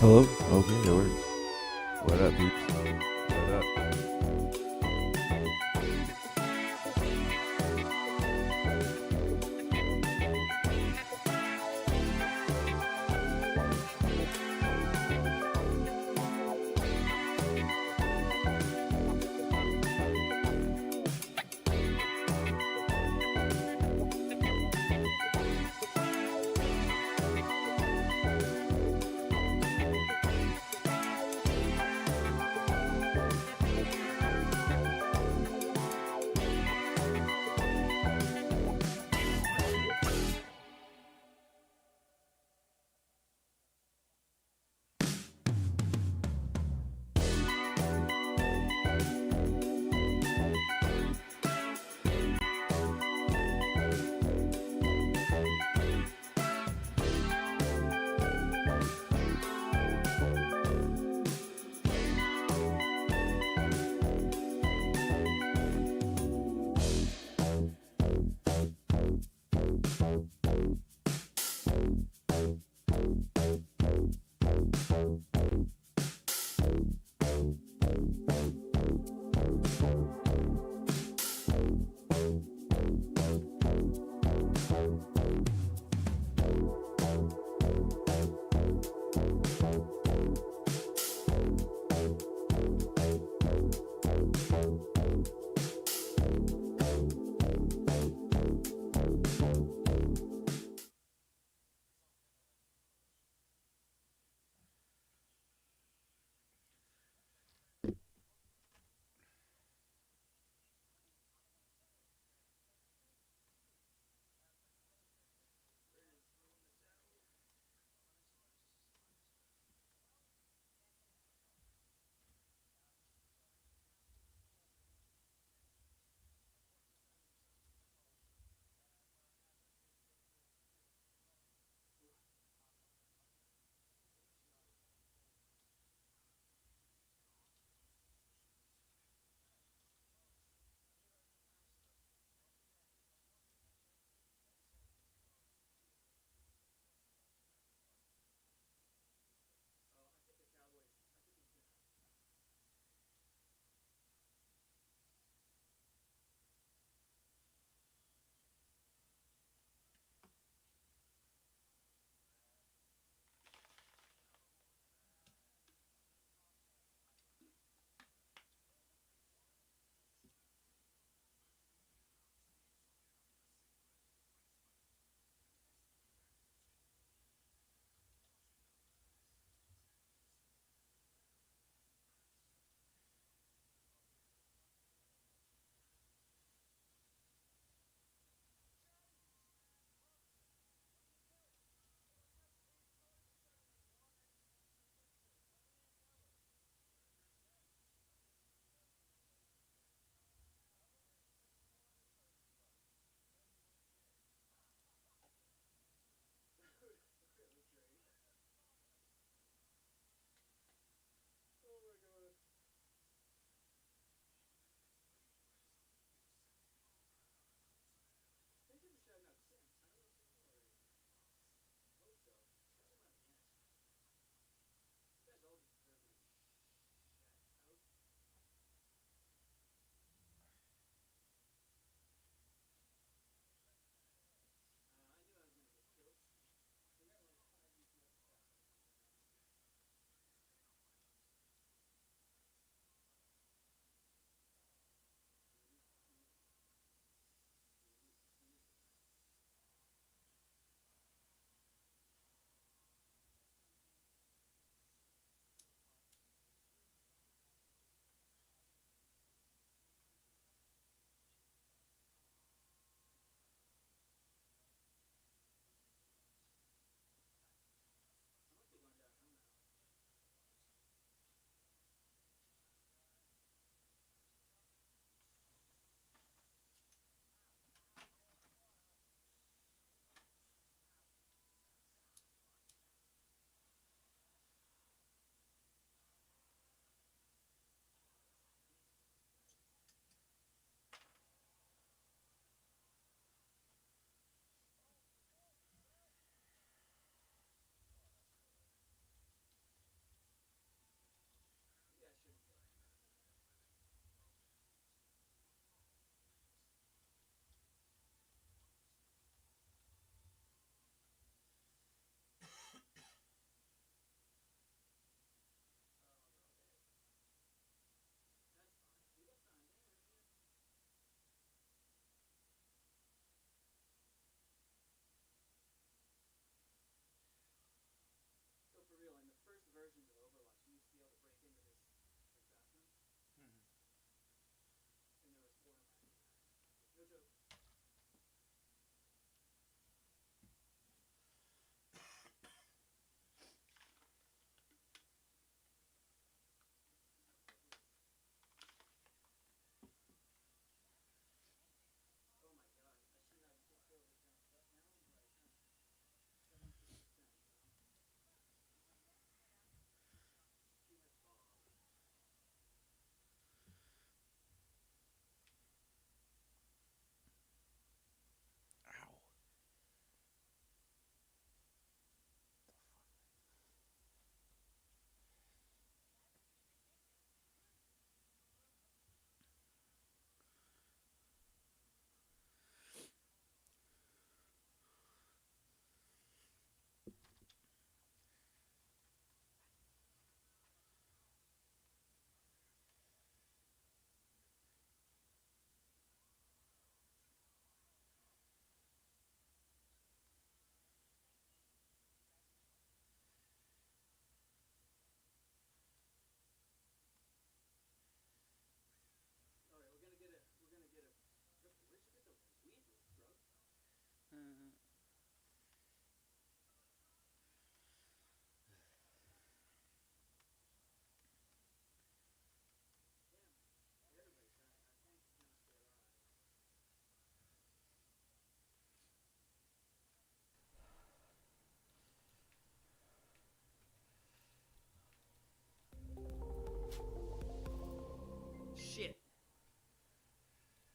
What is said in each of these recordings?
Hello? Okay, it works. What up, peeps? What up?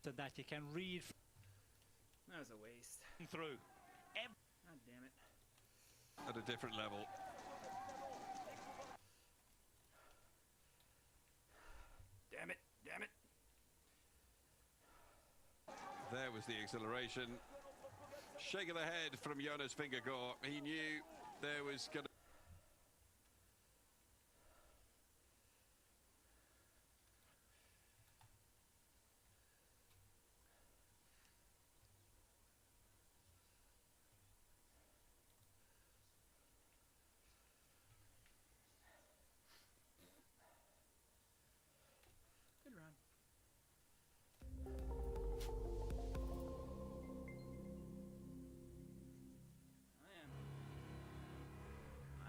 So that you can read. That was a waste. Through. God damn it. At a different level. Damn it. Damn it. There was the exhilaration. Shake of the head from Jonas Vingegaard. He knew there was going to... Good run.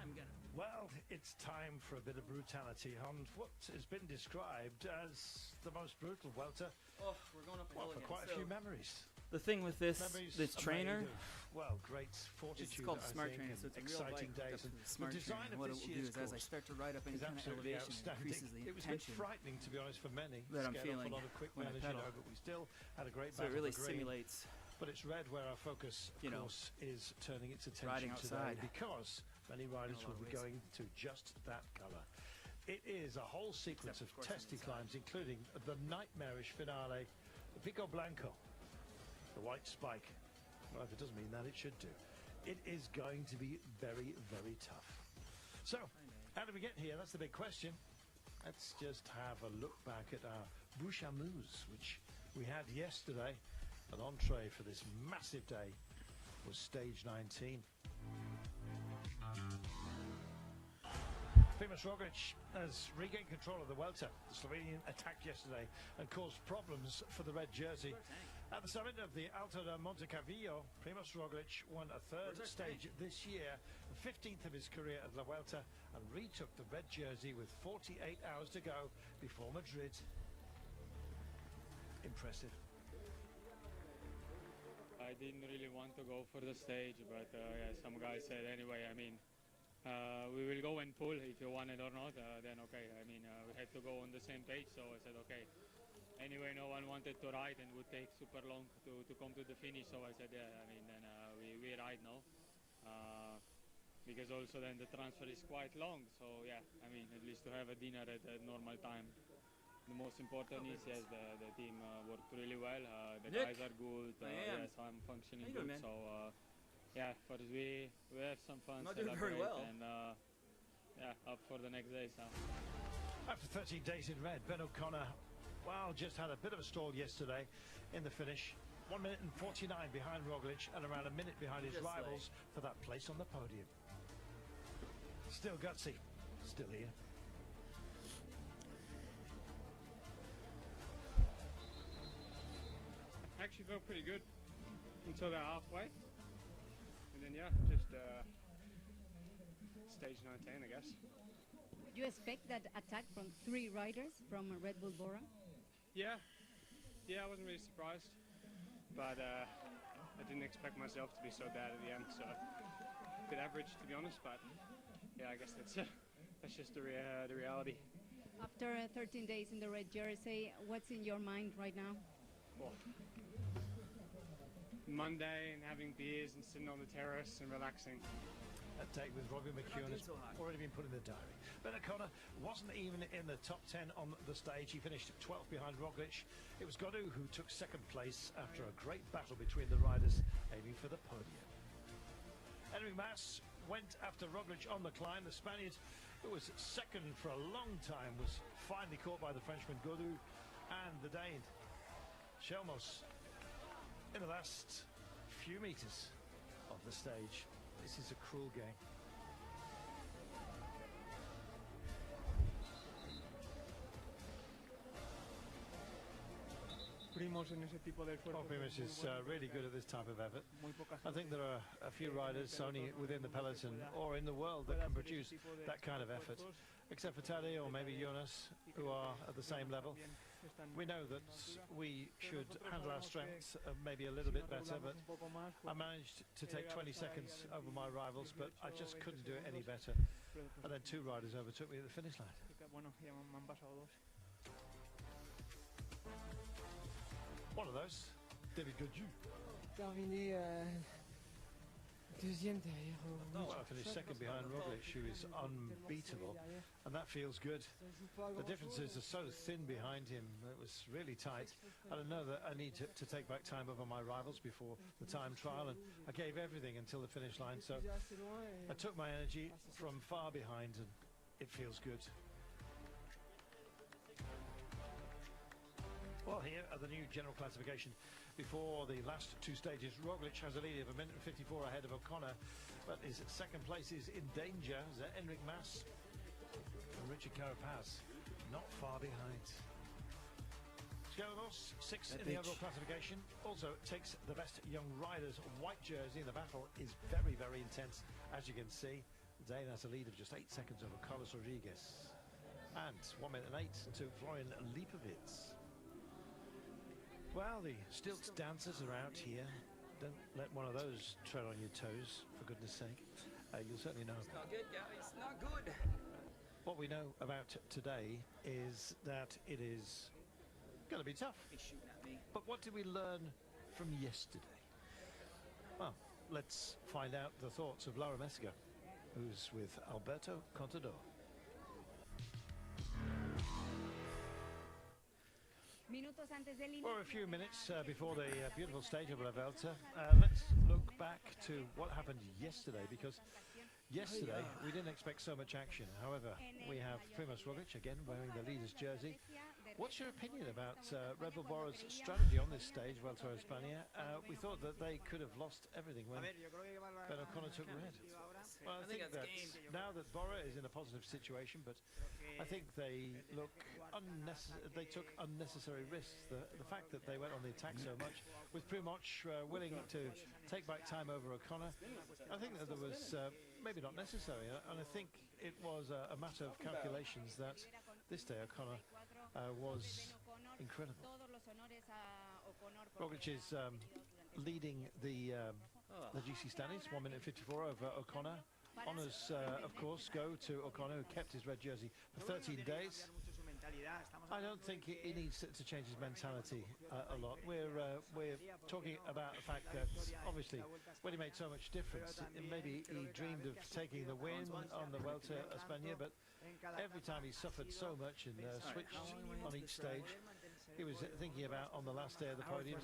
I'm gonna. Well, it's time for a bit of brutality on what has been described as the most brutal welter, Oh, we're going up a hill for again. quite a So, few memories. the thing with this Memories this are trainer, made of, well, great fortitude. it's called I Smart think, Trainer, and so it's a real exciting bike days. hooked up And to the Smart the design Trainer. of What it this will do year's is as I course start to ride up any is kind of absolutely elevation, it outstanding. increases the It was a bit tension. frightening, to be honest, for many. that I'm Scared off feeling a lot of quick when I men, as you pedal. know, but we still had a great So it battle really for green. simulates. But it's red where our focus, of You know, course, is turning its riding attention today, outside. because many riders lot will of be ways. going to just that colour. It is a whole sequence Except, of of course, on the testy inside. climbs, including the nightmarish finale, the Pico Blanco, the white spike. Well, if it doesn't mean that, it should do. It is going to be very, very tough. So, how did we get here? That's the big question. Let's just have a look back at our bouche à mouse, which we had yesterday. An entree for this massive day was stage 19. Primož Roglic has regained control of the Welter. The Slovenian attacked yesterday and caused problems for the red jersey. At the summit of the Alto da Montecarvillo, Primož Roglic won a third stage this year, the 15th of his career at La Vuelta, and retook the red jersey with 48 hours to go before Madrid. Impressive. I didn't really want to go for the stage, but yeah, some guys said anyway. I mean, we will go and pull if you want it or not. Then okay. I mean, we had to go on the same page, so I said okay. Anyway, no one wanted to ride and would take super long to come to the finish, so I said yeah. I mean, then we ride now, because also then the transfer is quite long. So yeah, I mean, at least to have a dinner at a normal time. The most important is yes, the team worked really well. The Nick, guys are good. I am. Yes, I'm functioning How you good. doing, man? So yeah, first we have some fun, Not doing very celebrate, well. and yeah, up for the next days now. After 13 days in red, Ben O'Connor, well, just had a bit of a stall yesterday in the finish. 1 minute and 49 behind Roglic and around a minute behind his Just rivals for that place on the podium. Still gutsy, still here. Actually felt pretty good until they're halfway, and then yeah, just stage 19, I guess. Did you expect that attack from 3 riders from Red Bull Bora? Yeah, I wasn't really surprised, but I didn't expect myself to be so bad at the end. So a bit average, to be honest. But yeah, I guess that's just the reality. After 13 days in the red jersey, what's in your mind right now? Well, Monday and having beers and sitting on the terrace and relaxing. That take with Robbie McEwen has so hot. already been put in the diary. Ben O'Connor wasn't even in the top 10 on the stage. He finished 12th behind Roglic. It was Godou who took second place after a great battle between the riders aiming for the podium. Henrik Mas went after Roglic on the climb. The Spaniard, who was second for a long time, was finally caught by the Frenchman Godou and the Dane Chelmos in the last few meters of the stage. This is a cruel game. Primož is really good at this type of effort. I think there are a few riders only within the peloton or in the world that can produce that kind of effort, except for Tadej or maybe Jonas, who are at the same level. We know that we should handle our strengths maybe a little bit better, but I managed to take 20 seconds over my rivals, but I just couldn't do it any better. And then 2 riders overtook me at the finish line. One of those, David Godu. Terminé deuxième derrière. Well, I finished second behind Roglic, who is unbeatable, and that feels good. The differences are so thin behind him. It was really tight. I don't know that I need to take back time over my rivals before the time trial, and I gave everything until the finish line, so I took my energy from far behind, and it feels good. Well, here are the new general classification. Before the last two stages, Roglic has a lead of 1 minute and 54 ahead of O'Connor, but his second place is in danger. Enric Mas and Richard Carapaz not far behind. Skellos, 6th in the overall classification, also takes the best young riders white jersey. The battle is very, very intense, as you can see. Dane has a lead of just 8 seconds over Carlos Rodriguez, and 1 minute and 8 to Florian Lipovitz. Well, the stilt dancers are out here. Don't let one of those tread on your toes, for goodness sake. You'll certainly know. It's not good, guys. Not good. What we know about today is that it is going to be tough. He's shooting at me. But what did we learn from yesterday? Well, let's find out the thoughts of Laura Messiger, who's with Alberto Contador. For a few minutes before the beautiful stage of La Vuelta, let's look back to what happened yesterday, because yesterday we didn't expect so much action. However, we have Primož Roglic again wearing the leader's jersey. What's your opinion about Red Bull Bora's strategy on this stage, Vuelta a España? We thought that they could have lost everything when Ben O'Connor took red. Well, I think that now that Bora is in a positive situation, but I think they look they took unnecessary risks. The fact that they went on the attack so much, with Primož willing to take back time over O'Connor, I think that there was maybe not necessary, and I think it was a matter of calculations that this day O'Connor was incredible. Roglic is leading the GC standings, 1 minute 54 over O'Connor. Honours, of course, go to O'Connor, who kept his red jersey for 13 days. I don't think he needs to change his mentality a lot. We're talking about the fact that, obviously, when he made so much difference, maybe he dreamed of taking the win on the Vuelta a España, but every time he suffered so much and switched on each stage, he was thinking about on the last day of the podium.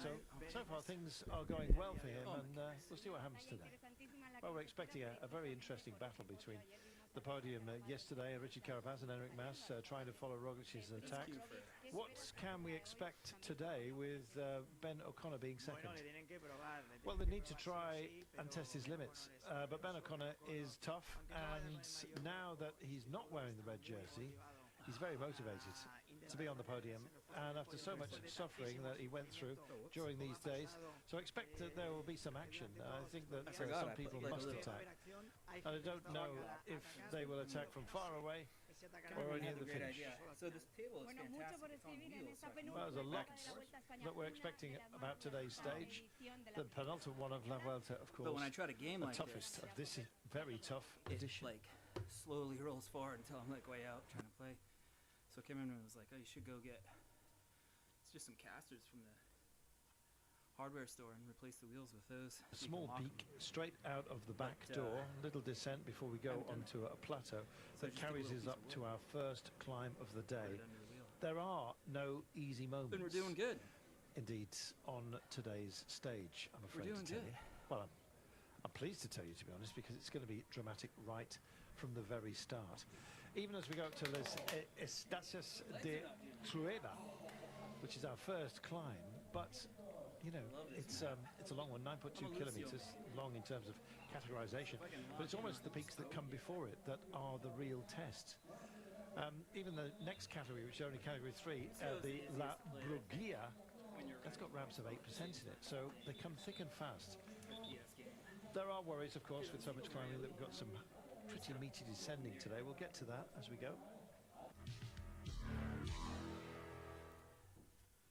So far things are going well for him, and we'll see what happens today. Well, we're expecting a very interesting battle between the podium yesterday, Richard Carapaz and Enric Mas trying to follow Roglic's attack. What can we expect today with Ben O'Connor being second? Well, they need to try and test his limits, but Ben O'Connor is tough, and now that he's not wearing the red jersey, he's very motivated to be on the podium, and after so much suffering that he went through during these days, so expect that there will be some action. I think that some people must attack, and I don't know if they will attack from far away or near the finish. So this table is fantastic. It's on wheels. Well, there's a lot that we're expecting about today's stage. The penultimate one of La Vuelta, of course, But when I try to game the like toughest this, of this very tough it edition. like slowly rolls forward until I'm like way out trying to play. So Cameron was like, "Oh, you should go get it's just some casters from the hardware store and replace the wheels with those." A small peak straight out of the back door, little descent before we go onto a plateau that carries us up to our first climb of the day. There are no easy moments. Then we're doing good. Indeed, on today's stage, I'm afraid to tell you. Well, I'm pleased to tell you, to be honest, because it's going to be dramatic right from the very start. Even as we go up to Les Estancias de Trueba, which is our first climb, but you know, it's a long one, 9.2 kilometers long in terms of categorization, but it's almost the peaks that come before it that are the real test. Even the next category, which is only category 3, the La Brugia, that's got ramps of 8% in it, so they come thick and fast. There are worries, of course, with so much climbing that we've got some pretty meaty descending today. We'll get to that as we go.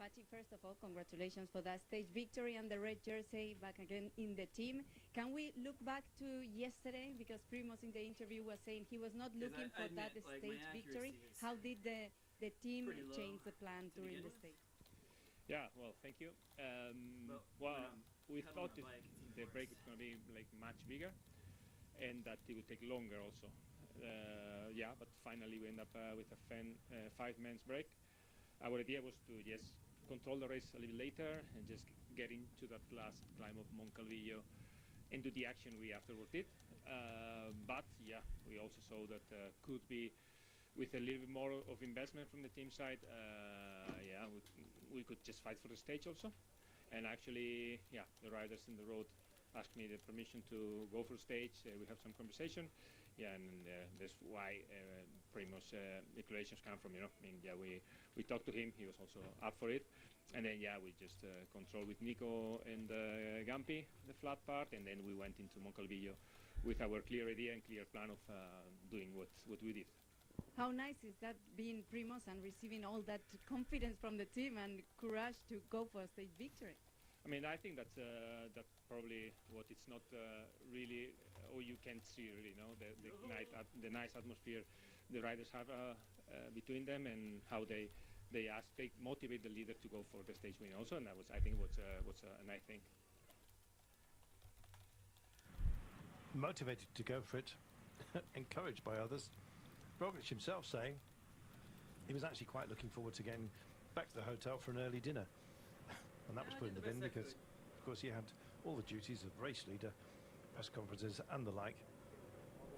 Pachi, first of all, congratulations for that stage victory and the red jersey back again in the team. Can we look back to yesterday? Because Primož in the interview was saying he was not looking for that stage victory. How did the team change the plan during the stage? Yeah, well, thank you. Well, We have thought on a bike, it's the even break worse. is going to be like much bigger, and that it would take longer also. Yeah, but finally we end up with a 5 men's break. Our idea was to just control the race a little later and just get into that last climb of Moncalvillo and do the action we afterward did. But yeah, we also saw that could be with a little bit more of investment from the team side. Yeah, we could just fight for the stage also. And actually, yeah, the riders in the road asked me the permission to go for stage. We have some conversation. Yeah, and that's why Primo's declarations come from, I mean, yeah, we talked to him. He was also up for it. And then, yeah, we just controlled with Nico and Gampi, the flat part. And then we went into Moncalvillo with our clear idea and clear plan of doing what we did. How nice is that being Primos and receiving all that confidence from the team and courage to go for a stage victory? I mean, I think that's probably what it's not really, or you can't see really, the nice atmosphere the riders have between them, and how they motivate the leader to go for the stage win also, and that was, I think, what's a nice thing. Motivated to go for it, encouraged by others. Roglic himself saying he was actually quite looking forward to getting back to the hotel for an early dinner. And that was put in the bin because, of course, he had all the duties of race leader, press conferences and the like.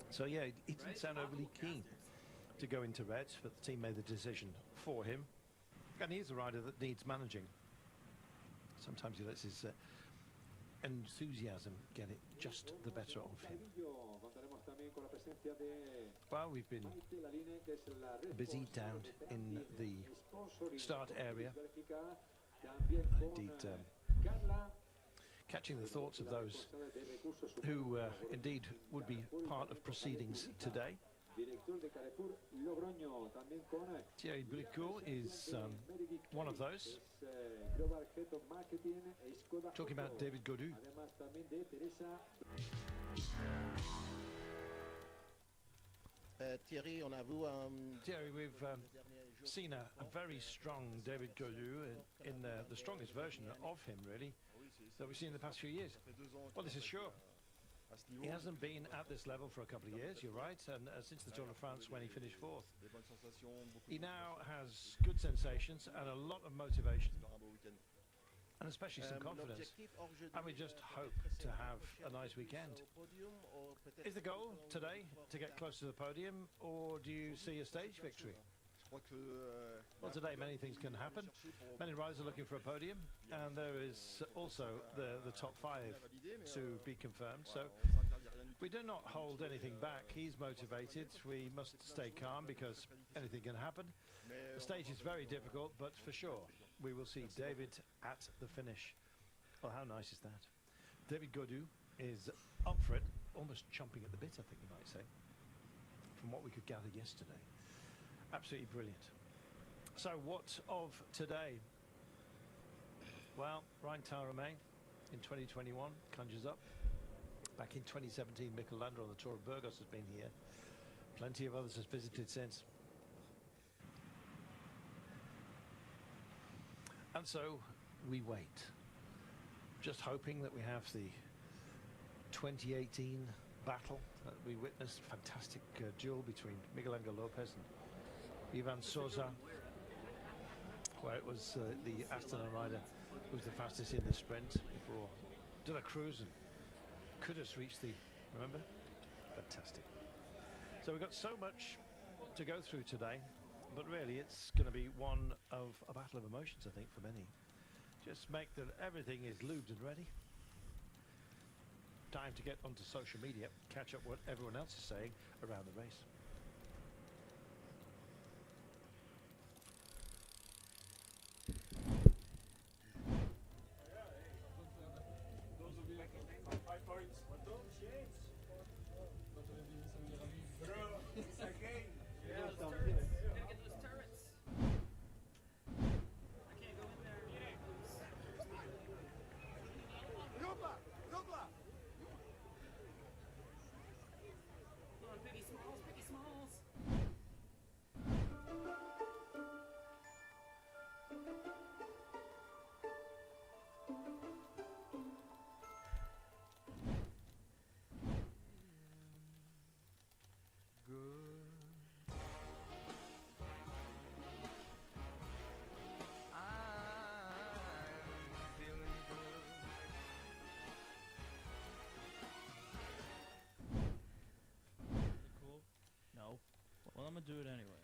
So, yeah, he didn't sound overly keen to go into red, but the team made the decision for him. And he's a rider that needs managing. Sometimes he lets his enthusiasm get it just the better of him. Well, we've been busy down in the start area, indeed catching the thoughts of those who indeed would be part of proceedings today. Thierry Bricourt is one of those. Talking about David Gaudu. Thierry, we've seen a very strong David Gaudu in the strongest version of him, really, that we've seen in the past few years. Well, this is sure. He hasn't been at this level for a couple of years, you're right, and since the Tour de France when he finished fourth. He now has good sensations and a lot of motivation, and especially some confidence, and we just hope to have a nice weekend. Is the goal today to get close to the podium, or do you see a stage victory? Well, today many things can happen. Many riders are looking for a podium, and there is also the top 5 to be confirmed. So we do not hold anything back. He's motivated. We must stay calm because anything can happen. The stage is very difficult, but for sure we will see David at the finish. Well, how nice is that? David Gaudu is up for it, almost chomping at the bit, I think you might say, from what we could gather yesterday. Absolutely brilliant. So what of today? Well, Ryan Tarame in 2021 conjures up. Back in 2017, Mikkel Lander on the Tour of Burgos has been here. Plenty of others has visited since. And so we wait, just hoping that we have the 2018 battle that we witnessed. Fantastic duel between Miguel Angel Lopez and Ivan Sosa, where it was the Astana rider who was the fastest in the sprint before De La Cruz and Kudus reached the, remember? Fantastic. So we've got so much to go through today, but really it's going to be one of a battle of emotions, I think, for many. Just make that everything is lubed and ready. Time to get onto social media, catch up what everyone else is saying around the race. I'm gonna do it anyway.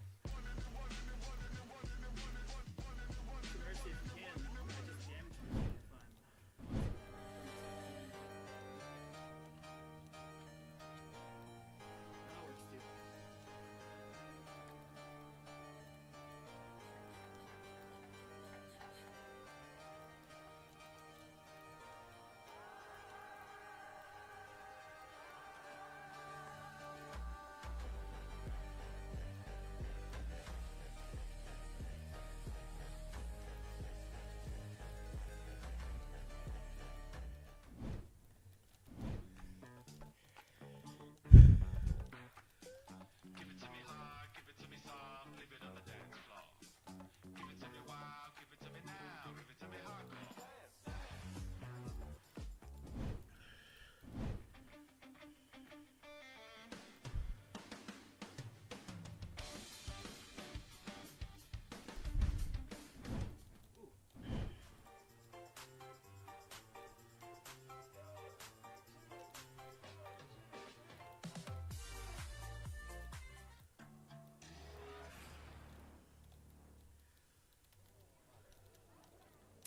Mercy if you can. I just jammed you. Fine. That works too. Give it to me hard, give it to me soft, leave it on the dance floor. Give it to me wild, give it to me now, give it to me hardcore.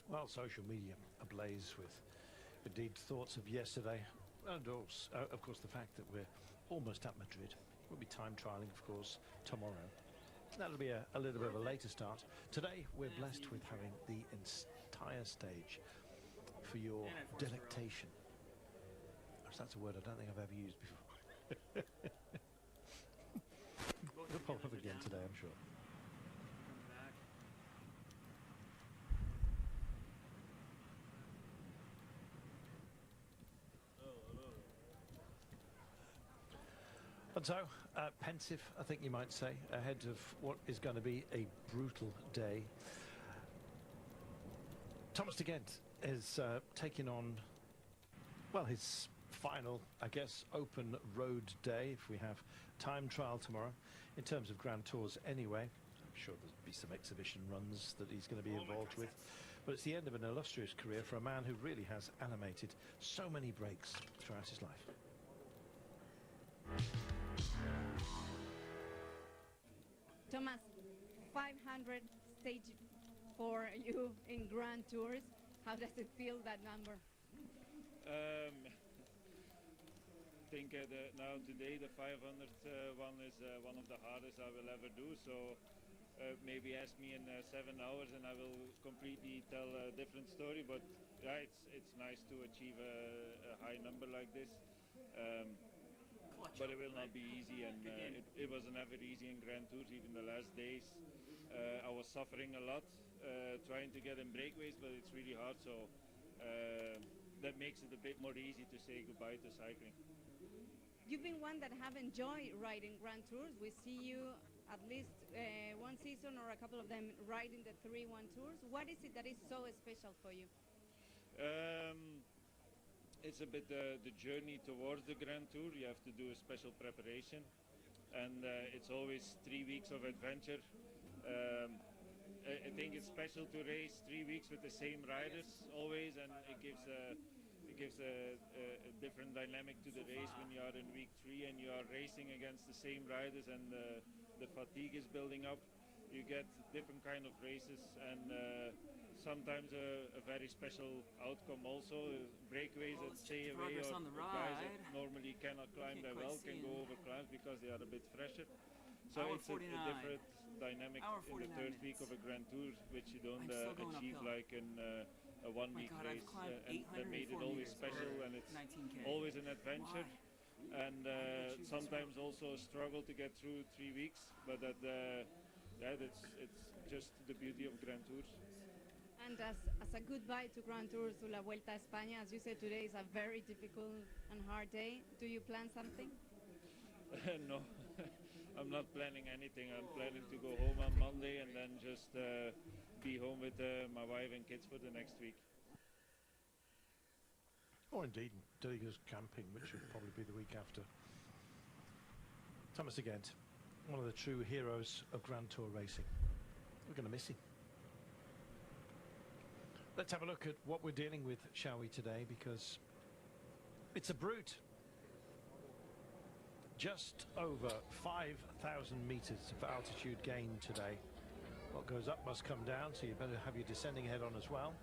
Well, social media ablaze with indeed thoughts of yesterday, and also, of course, the fact that we're almost at Madrid. We'll be time trialing, of course, tomorrow. That'll be a little bit of a later start. Today, we're blessed with having the entire stage for your delectation. That's a word I don't think I've ever used before. We'll pop up again today, I'm sure. Back. And so, pensive, I think you might say, ahead of what is going to be a brutal day. Thomas de Gent is taking on, well, his final, I guess, open road day, if we have time trial tomorrow, in terms of Grand Tours anyway. I'm sure there'll be some exhibition runs that he's going to be involved with. But it's the end of an illustrious career for a man who really has animated so many breaks throughout his life. Thomas, 500 stage for you in Grand Tours. How does it feel, that number? I think now today the 500 one is one of the hardest I will ever do. So maybe ask me in 7 hours and I will completely tell a different story. But yeah, it's nice to achieve a high number like this. But it will not be easy, and it was never easy in Grand Tours. Even the last days, I was suffering a lot trying to get in breakaways, but it's really hard. So that makes it a bit more easy to say goodbye to cycling. You've been one that have enjoyed riding Grand Tours. We see you at least one season or a couple of them riding the 3-1 Tours. What is it that is so special for you? It's a bit the journey towards the Grand Tour. You have to do a special preparation, and it's always 3 weeks of adventure. I think it's special to race 3 weeks with the same riders always, and it gives a different dynamic to the race when you are in week 3 and you are racing against the same riders, and the fatigue is building up. You get different kind of races, and sometimes a very special outcome also. Breakaways that stay away, or on the guys ride. that normally cannot climb that well can go over climbs because they are a bit fresher. So Hour it's a 49. different dynamic Hour in the 49 third week minutes. of a Grand Tour, which you don't I'm still going achieve uphill. like in a 1 week God, I've race, climbed and that made it 804 always meters special, or and it's 19K. always an adventure. Why? And Why did you choose this sometimes one? also a struggle to get through 3 weeks, but that it's just the beauty of Grand Tours. And as a goodbye to Grand Tours, to La Vuelta a España, as you said, today is a very difficult and hard day. Do you plan something? No, I'm not planning anything. I'm planning to go home on Monday and then just be home with my wife and kids for the next week. Or indeed, till he goes camping, which will probably be the week after. Thomas de Gent, one of the true heroes of Grand Tour racing. We're going to miss him. Let's have a look at what we're dealing with, shall we, today, because it's a brute. Just over 5,000 meters of altitude gain today. What goes up must come down, so you better have your descending head on as well.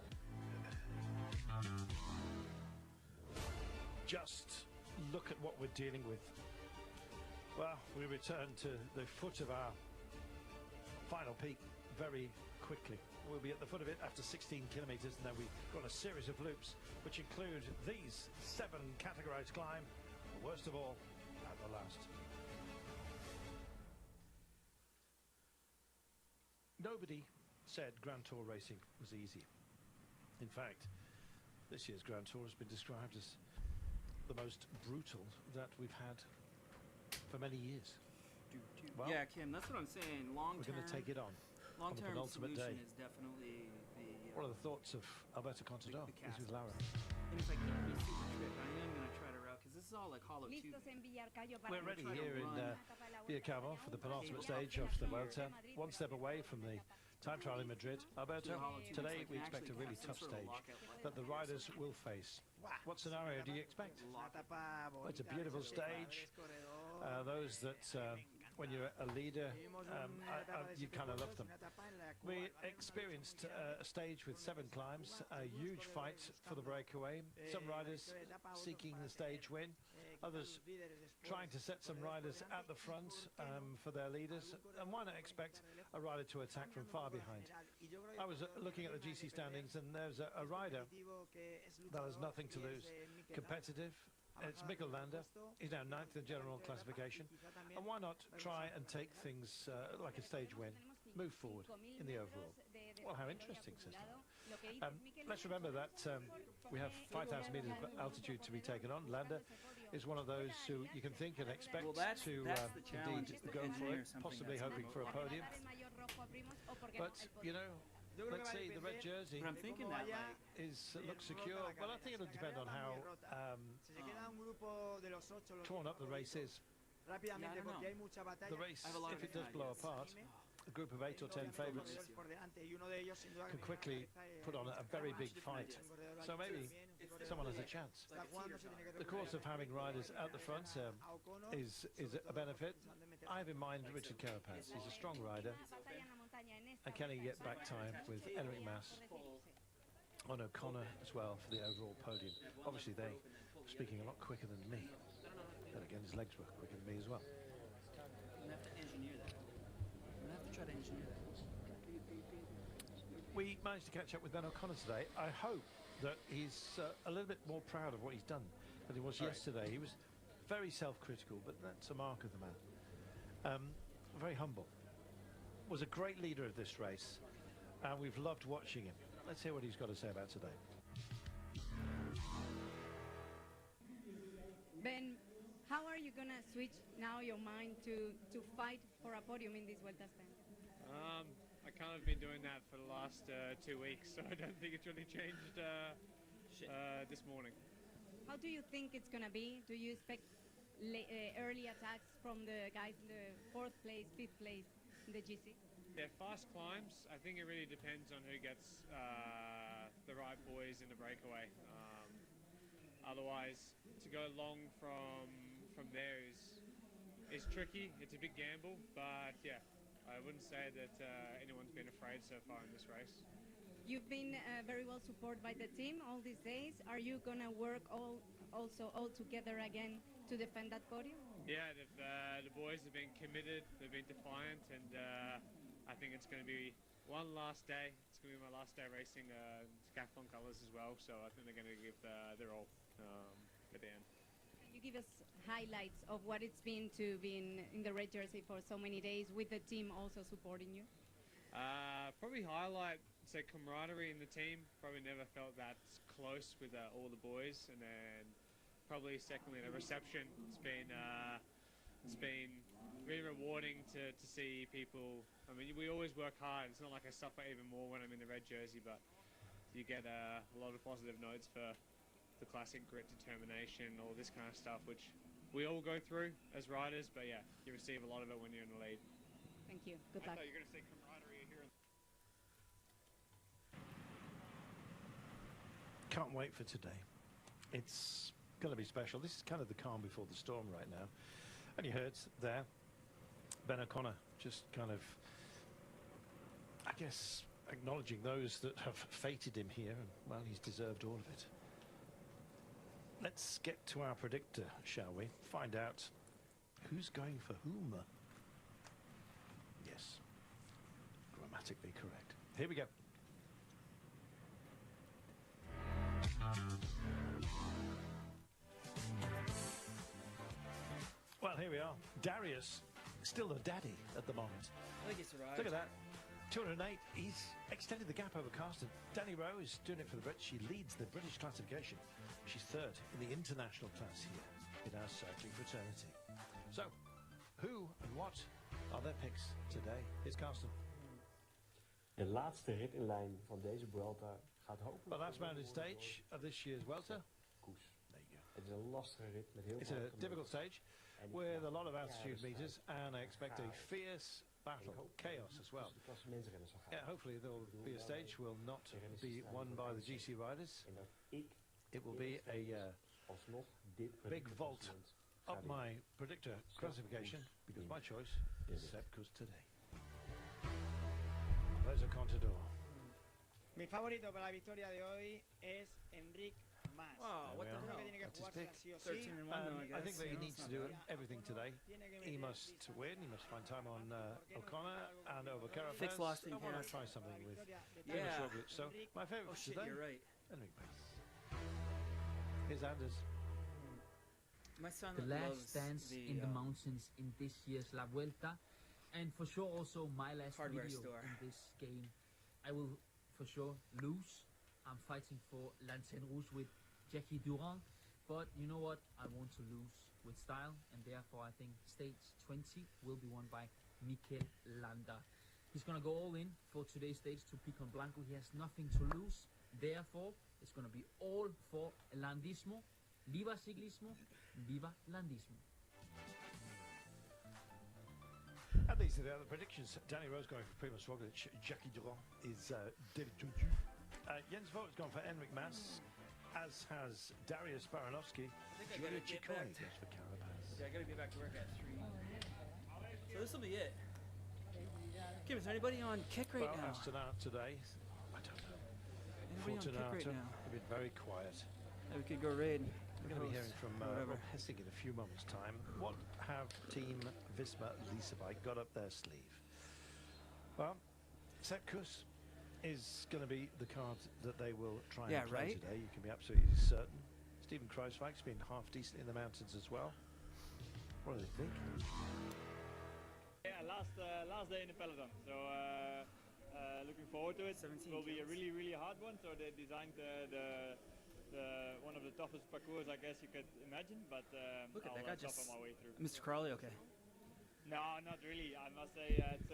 Just look at what we're dealing with. Well, we return to the foot of our final peak very quickly. We'll be at the foot of it after 16 kilometers, and then we've got a series of loops which include these 7 categorized climb, the worst of all at the last. Nobody said Grand Tour racing was easy. In fact, this year's Grand Tour has been described as the most brutal that we've had for many years. Well, yeah, Kim, that's what I'm saying. Long we're term, going to take it on the long-term penultimate solution day. is definitely the. What are the thoughts of Alberto Contador? the He's with Laura. And if I can't be super trip, I am going to try to route because this is all like hollow tubing. We're ready try to here in run. Villacamo for the penultimate stage of the Vuelta. One step away from the time trial in Madrid. Alberto, today we expect a really tough stage that the riders will face. What scenario do you expect? Well, it's a beautiful stage. Those that, when you're a leader, you kind of love them. We experienced a stage with 7 climbs, a huge fight for the breakaway. Some riders seeking the stage win, others trying to set some riders at the front for their leaders. And why not expect a rider to attack from far behind? I was looking at the GC standings, and there's a rider that has nothing to lose. Competitive. It's Mikkel Landa. He's now 9th in general classification. And why not try and take things like a stage win, move forward in the overall? Well, how interesting, sister. Let's remember that we have 5,000 meters of altitude to be taken on. Landa is one of those who you can think and expect to indeed go for it, possibly hoping for a podium. But, you know, let's see, the red jersey But I'm thinking that looks secure. Well, I think it'll depend on how torn up the race is. The race, if it does blow apart, a group of 8 or 10 favourites can quickly put on a very big fight. So maybe someone has a chance. The course of having riders at the front is a benefit. I have in mind Richard Carapaz. He's a strong rider. And can he get back time with Enric Mas on O'Connor as well for the overall podium? Obviously they were speaking a lot quicker than me. Then again, his legs were quicker than me as well. I'm going to have to engineer that. I'm going to have to try to engineer that. We managed to catch up with Ben O'Connor today. I hope that he's a little bit more proud of what he's done than he was yesterday. He was very self-critical, but that's a mark of the man. Very humble. Was a great leader of this race, and we've loved watching him. Let's hear what he's got to say about today. Ben, how are you going to switch now your mind to fight for a podium in this Vuelta Spain? I kind of been doing that for the last 2 weeks, so I don't think it's really changed this morning. How do you think it's going to be? Do you expect early attacks from the guys in the 4th place, 5th place in the GC? They're fast climbs. I think it really depends on who gets the right boys in the breakaway. Otherwise, to go long from there is tricky. It's a big gamble, but yeah, I wouldn't say that anyone's been afraid so far in this race. You've been very well supported by the team all these days. Are you going to work all together again to defend that podium? Yeah, the boys have been committed, they've been defiant, and I think it's going to be one last day. It's going to be my last day racing decathlon colours as well, so I think they're going to give their all at the end. Can you give us highlights of what it's been to be in the red jersey for so many days with the team also supporting you? Probably highlight, say, camaraderie in the team. Probably never felt that close with all the boys, and then probably secondly the reception. It's been really rewarding to see people. I mean, we always work hard. It's not like I suffer even more when I'm in the red jersey, but you get a lot of positive notes for the classic grit, determination, all this kind of stuff, which we all go through as riders. But yeah, you receive a lot of it when you're in the lead. Thank you. Good luck. I thought you were going to say camaraderie here. Can't wait for today. It's going to be special. This is kind of the calm before the storm right now. And you heard there, Ben O'Connor just kind of, I guess, acknowledging those that have fated him here, and well, he's deserved all of it. Let's get to our predictor, shall we? Find out who's going for whom. Yes, grammatically correct. Here we go. Well, here we are. Darius, still a daddy at the moment. I think he survived. Look at that. 208. He's extended the gap over Carsten. Danny Rowe is doing it for the Brits. She leads the British classification. She's third in the international class here in our cycling fraternity. So, who and what are their picks today? Here's Carsten. De laatste rit in lijn van deze Vuelta gaat hopelijk... Well, that's mounted stage of this year's Welter. Koers. There you go. Het is een lastige rit met heel It's veel... a difficult stage with a lot of altitude meters, and I expect a fierce battle, chaos as well. Yeah, hopefully there will be a stage will not be won by the GC riders. It will be a big vault up my predictor classification, because my choice is Sepp Kuss today. There's a Contador. Mi favorito para la victoria de hoy es Enric Mas. Wow, what the There we hell? Creo que tiene que That's his jugársela pick. sí o sí. 13 and 1 though, I guess. I think that he You know, needs it's to not do bad. everything today. Tiene que He meter must prisa. win. He must find time on O'Connor and over Carapaz. Fix lost in I want to half. try something with Yeah. Primož Roglič. So my favourite Oh for shit, today, you're right. Enric Mas. Here's Anders. My son The last loves dance the, in the mountains in this year's La Vuelta, and for sure also my last Hardware video store. in this game. I will for sure lose. I'm fighting for L'Antenne Rouge with Jackie Durand, but you know what? I want to lose with style, and therefore I think stage 20 will be won by Mikel Landa. He's gonna go all in for today's stage to pick on Blanco. He has nothing to lose, therefore it's gonna be all for Landismo. Viva Ciclismo, viva Landismo. And these are the other predictions. Danny Rose going for Primož Roglič. Jackie Durand is David Tutu. Jens Vogt has gone for Enric Mas, as has Darius Baranovsky. Julia Ciccone goes for Carapaz. Yeah, I gotta get back to work at 3. So this will be it. Kim, is there anybody on kick right Well, now? Astana today, I don't know. Anybody on kick right Fortunato, now? they've been very quiet. Yeah, we could go raid. We're going to be hearing from whatever. Rob Hessing in a few moments' time. What have Team Visma Leasebike got up their sleeve? Well, Sepp Kuss is going to be the card that they will try Yeah, and play right? today. You can be absolutely certain. Stephen Kruijswijk's been half decent in the mountains as well. What do they think? Yeah, last day in the peloton. So looking forward to it. 17 Will be a kills. really hard one. So they designed the one of the toughest parcours I guess you could imagine. But Look at I'll that guy just. suffer my way through. Mr. Crowley, okay. No, not really. I must say it's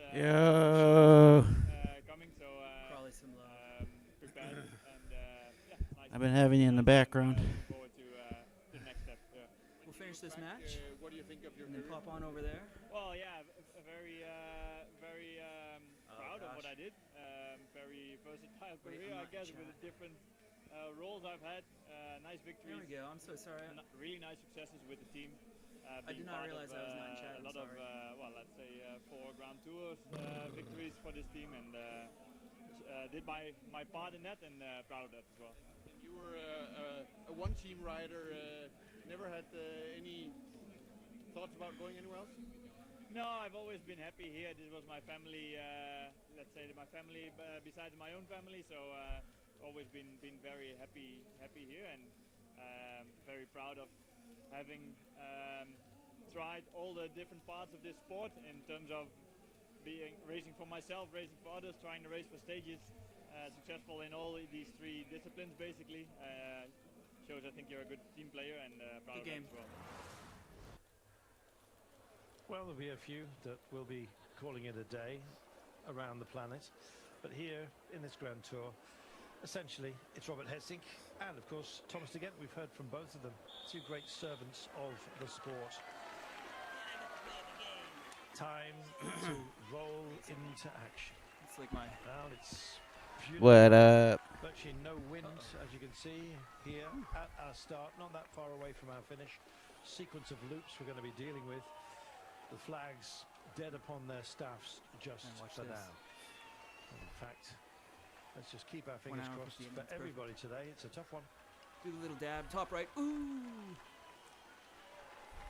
coming. So Crowley some love. prepared and yeah. Nice. I've been having you in the background. Looking forward to the next step. Yeah. We'll finish this match What do you think of your and then pop on over there. Well, yeah, very proud of gosh. what I did. Very versatile Wait, career, I'm I not guess, in with chat. the different roles I've had. Nice There victories. we go. I'm so sorry. Really nice successes with the team. I Being did not part realize of, I was not in chat. A I'm lot of, sorry. well, let's say 4 Grand Tours victories for this team, and did my part in that, and proud of that as well. You were a one-team rider. Never had any thoughts about going anywhere else? No, I've always been happy here. This was my family, let's say my family besides my own family, so always been very happy here, and very proud of having tried all the different parts of this sport in terms of racing for myself, racing for others, trying to race for stages, successful in all these 3 disciplines basically. Shows I think you're a good team player, and proud Good of game. that as well. Well, there'll be a few that will be calling it a day around the planet. But here in this Grand Tour, essentially, it's Robert Hessing and, of course, Thomas de Gent. We've heard from both of them. 2 great servants of the sport. Time to roll into action. It's like my. Well, it's beautiful. up? Virtually no wind, as you can see here at our start, not that far away from our finish. Sequence of loops we're going to be dealing with. the flags dead upon their staffs just And watch for this. now. And in fact, let's just keep our 1 fingers hour, crossed 58 for minutes, everybody today. It's a tough one. Do the little dab, top right. Ooh!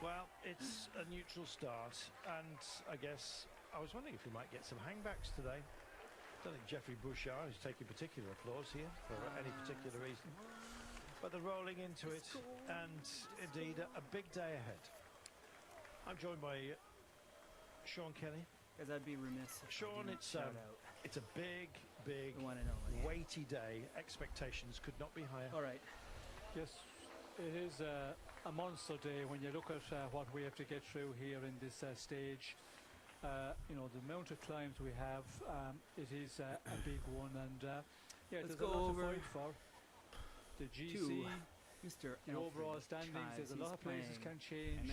Well, it's a neutral start, and I guess I was wondering if we might get some hangbacks today. I don't think Jeffrey Bouchard is taking particular applause here for any particular reason. But they're rolling into it, and indeed a big day ahead. I'm joined by Sean Kelly. Because I'd be remiss if I Sean, didn't it's shout out a big, the one and only. weighty day. Expectations could not be higher. All right. Yes, it is a monster day when you look at what we have to get through here in this stage. You know, the amount of climbs we have, it is a big one, and yeah, Let's there's go a lot over to fight for. The GC, to Mr. the overall standings, there's a lot of places can change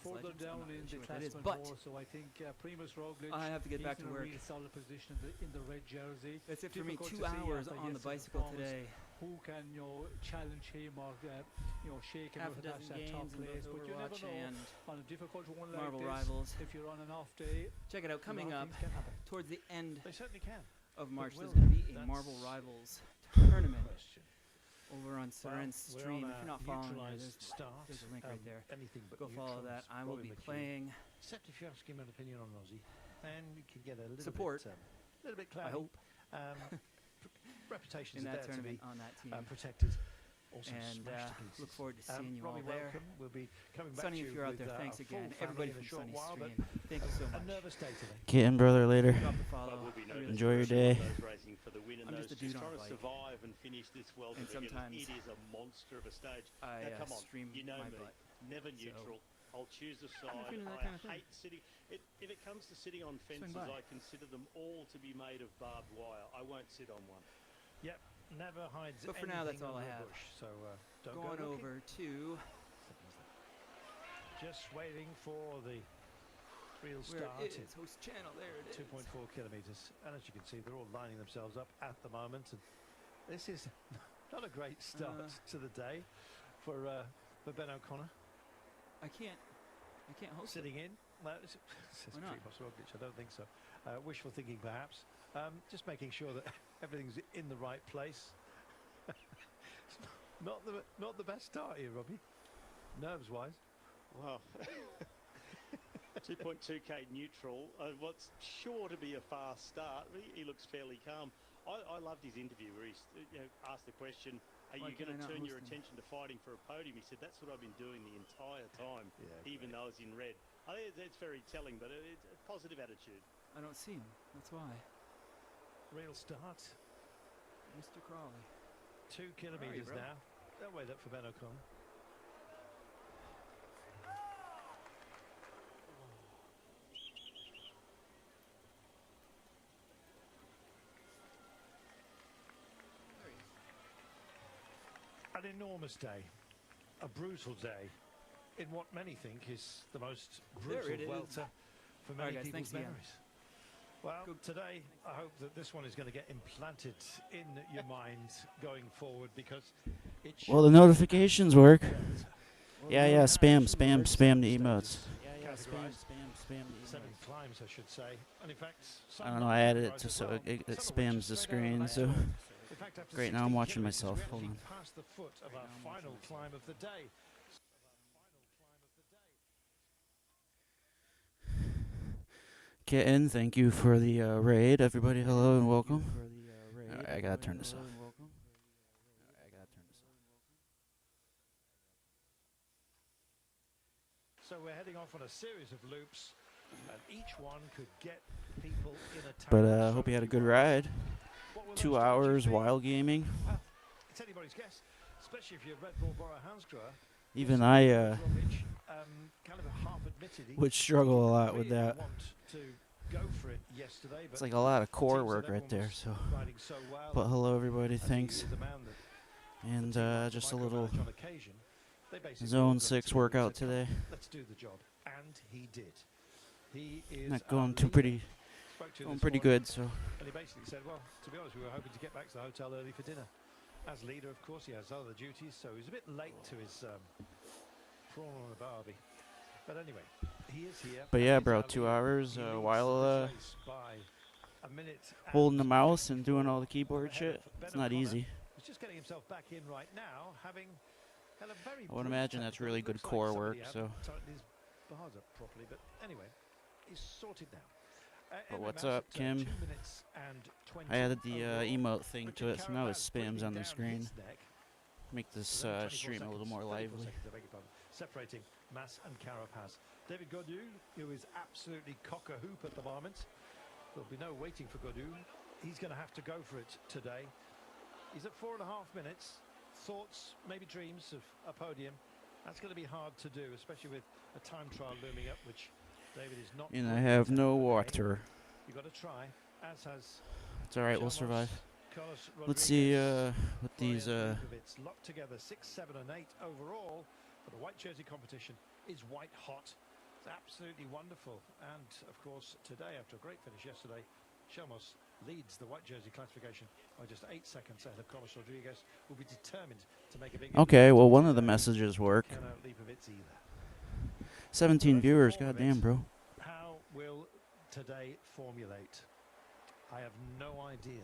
further down in the classement more, so I think Primus Roglic, I have to get back he's to in work. a really solid position in the red jersey. That's it for me. Difficult 2 to see hours after on the yesterday's bicycle performance today. who can, you know, challenge him or, you know, shake him Half with a that dozen top games in place. both But you never Overwatch know and on a difficult one like Marvel this, Rivals. if you're on an off day, Check it out. Coming up things can happen. towards the end They certainly can. of March, will there's going to be a they? Marvel That's Rivals tournament Question. over on Seren's Well, stream. we're on If you're a not following me, neutralised start. there's a link right there. Anything but Go follow that. neutrals. I will Robbie be McHugh. playing. Except if you ask him an opinion on Aussie, then you can get a little Support. bit, little bit cloudy. I hope Reputations in are that there to be tournament on that team. protected. Also And smashed to pieces. look forward to seeing you all Robbie, there. welcome. We'll be coming back Sonny, to if you you're out with, there, thanks our again. full Everybody family in from a short Sonny's while, but stream. Thank you so a much. nervous day today. Getting brother later. Drop the follow. Enjoy your day. I'm just a dude on a bike. Survive and finish this world And together. sometimes it is a monster of a stage. I Now, come on, stream you know my me, butt. never So, neutral. I'll choose a I'm side. feeling that I kind of thing. hate sitting. If it comes to sitting on fences, by. I consider them all to be made of barbed wire. I won't sit on one. Yep, never hides But for now, that's anything all I under a have. bush, so don't Going go looking. over to Just waiting for the real where start. it is. Host channel. There it is. 2.4 kilometres, and as you can see, they're all lining themselves up at the moment. And this is not a great start to the day for Ben O'Connor. I can't host Sitting in, no, says Why not? Primož Roglič, I don't think so. Wishful thinking, perhaps. Just making sure that everything's in the right place. not the best start here, Robbie. Nerves-wise. Well, 2.2k neutral. What's sure to be a fast start. He looks fairly calm. I loved his interview where he asked the question, are Why you can going I to not turn host your him? attention to fighting for a podium? He said, that's what I've been doing the entire time, Yeah, even though I was in red. I think it's very telling, but it's a positive attitude. I don't see him. That's why. Real start. Mr. Crawley. 2 kilometres now. Don't wait up for Ben O'Connor. An enormous day, a brutal day, in what many think is the most brutal it is. welter for All right, many guys, people's thanks again. memories. Well, today I hope that this one is going to get implanted in your mind going forward, because it Well, the notifications work. Yeah, spam the emotes. Yeah, spam the 7 climbs, I should say. And in fact, I don't know, I added it to so it spams the screen, so. in fact, after Great, now I'm 16 watching kilometres, myself. we Hold actually on. passed the foot of our final climb of the day. Get in. Thank you for the raid. Everybody, hello and welcome. Alright, I gotta turn this off. So we're heading off on a series of loops, and each one could get people in a But town. hope you had a good ride. What will 2 those hours stages be? wild gaming. Well, it's anybody's guess, especially if you're Red Bull Bora Hansgrohe. Even I Kind of half admitted he would struggle a lot with really that. want to go for it yesterday, It's but like a lot of core seems that work right everyone there. was So, riding so well, but hello everybody, as he thanks. is the man that And the team likes to just a little micromanage on occasion. They basically Zone called him 6 to him and workout said, "Come, today. let's do the job," and he did. He is Not our going too leader. pretty, Spoke to going this pretty morning, good. So and he basically said, well, to be honest, we were hoping to get back to the hotel early for dinner. As leader, of course, he has other duties, so he's a bit late to his prawn on the barbie. But anyway, he is here. But and yeah, he's bro, our 2 leader. hours He leads while this race by a minute holding the and mouse and doing 54 all the keyboard ahead of shit. Ben It's not O'Connor, easy. who's just getting himself back in right now, having had a very I would brief imagine that's technical. really It good looks like core somebody work, hadn't so. tightened his bars up properly, but anyway, he's sorted now. But Henry what's Mouse up, at, Kim? 2 minutes and 20 I added the overall. emote thing to Richard it, so now it Carapaz spams breathing on the down screen. his neck. Make this There's only 24 stream a little seconds, more 34 lively. seconds, I beg your pardon, separating Mas and Carapaz. David Gaudu, who is absolutely cock-a-hoop at the moment. There'll be no waiting for Gaudu. He's going to have to go for it today. He's at 4.5 minutes. Thoughts, maybe dreams of a podium. That's going to be hard to do, especially with a time trial looming up, which David is not. And I have no water. You've got to try, as has. It's alright, we'll Chalmers, survive. Carlos Let's see Rodriguez, what these Florian Leibovitz locked together 6, 7 and 8 overall for the white jersey competition is white hot. It's absolutely wonderful. And of course today, after a great finish yesterday, Chalmers leads the white jersey classification by just 8 seconds ahead of Carlos Rodriguez, will be determined to make a big Okay, well one of the today. messages work. Cannot Leibovitz either. 17 viewers, Form of goddamn, it, bro. How will today formulate? I have no idea.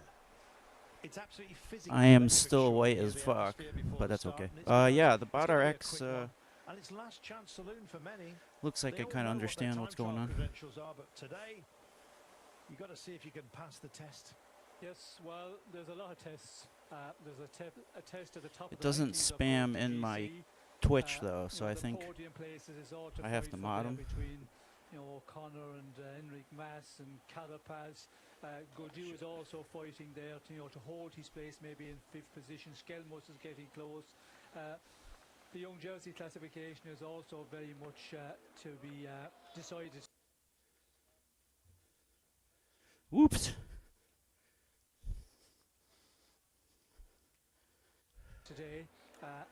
It's absolutely physically I am electric, still Sean, white here, as the fuck, atmosphere before but the that's start, okay. and it's gonna- Yeah, the it's gonna Bot be a RX quick one. And it's last chance saloon for many. looks like They it all kind of know what their understand time what's going trial on. credentials are, but today you got to see if you can pass the test. Yes, well, there's a lot of tests. There's a test at the top. It of the doesn't rankings of spam both in my GC. Twitch You though, know, so I the think podium places is all to I have fight to for mod there 'em. between, you know, O'Connor and Enric Mas and Carapaz. Gaudu is also fighting there, to, you know, to hold his place maybe in 5th position. Skelmos is getting close. The young jersey classification is also very much to be decided Whoops. today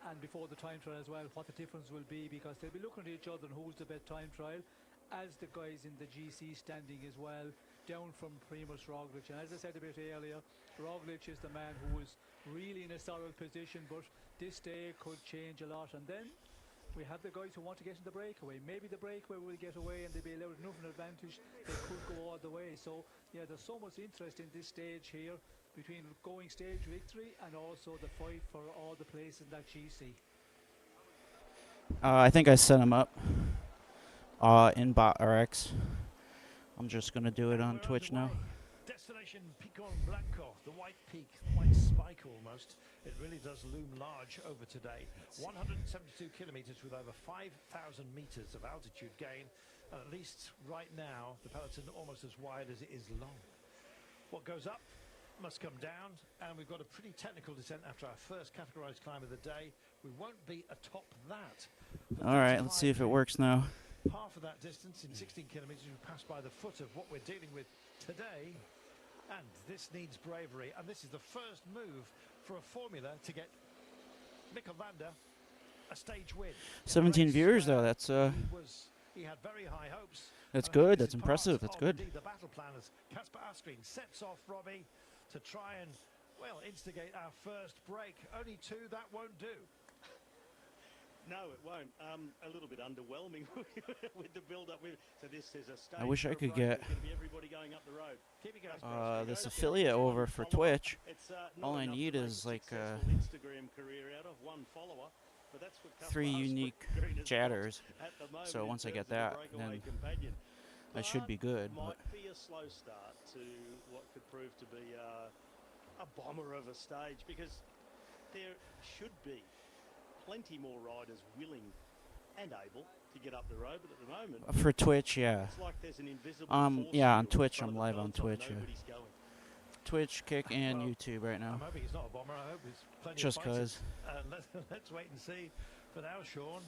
and before the time trial as well, what the difference will be, because they'll be looking at each other and who's the best time trial, as the guys in the GC standing as well, down from Primož Roglic. And as I said a bit earlier, Roglic is the man who is really in a solid position, but this day could change a lot. And then we have the guys who want to get in the breakaway. Maybe the breakaway will get away and they'll be allowed enough an advantage, they could go all the way. So yeah, there's so much interest in this stage here, between going stage victory and also the fight for all the places in that GC. I think I set him up in Bot RX. I'm just gonna do it on Twitch now. Destination Picon Blanco, the white peak, white spike almost. It really does loom large over today. 172 kilometers with over 5,000 meters of altitude gain. And at least right now, the peloton almost as wide as it is long. What goes up must come down, and we've got a pretty technical descent after our first categorized climb of the day. We won't be atop that. Alright, let's see if it works now. Half of that distance in 16 kilometers we passed by the foot of what we're dealing with today, and this needs bravery, and this is the first move for a formula to get Mikkel Landa a stage win. 17 viewers though, that's He had very high hopes. that's And I think good, this that's is impressive, part that's of good. indeed the battle plan as Casper Asgreen sets off Robbie to try and, well, instigate our first break. Only 2, that won't do. No, it won't. A little bit underwhelming with the build-up. So this is a stage. I wish I for a could break. get There's gonna be everybody going up the road. Keep it going. this affiliate over for Twitch. It's, All not I enough need to make is a like successful Instagram career out of one follower, but that's what Casper 3 Asgreen unique has got chatters. at the moment So in once I terms get of the that, breakaway then companion. I should be good. Might But be a slow start to what could prove to be a bomber of a stage, because there should be plenty more riders willing and able to get up the road, but at the moment for Twitch, yeah. it's like there's an invisible force Yeah, on field in Twitch, front I'm of the live on peloton. Twitch. Yeah. Nobody's going. Twitch, Kick, and Well, YouTube right now. I'm hoping it's not a bomber. I hope it's plenty Just of fighters. 'cause. Let's wait and see. For now, Sean,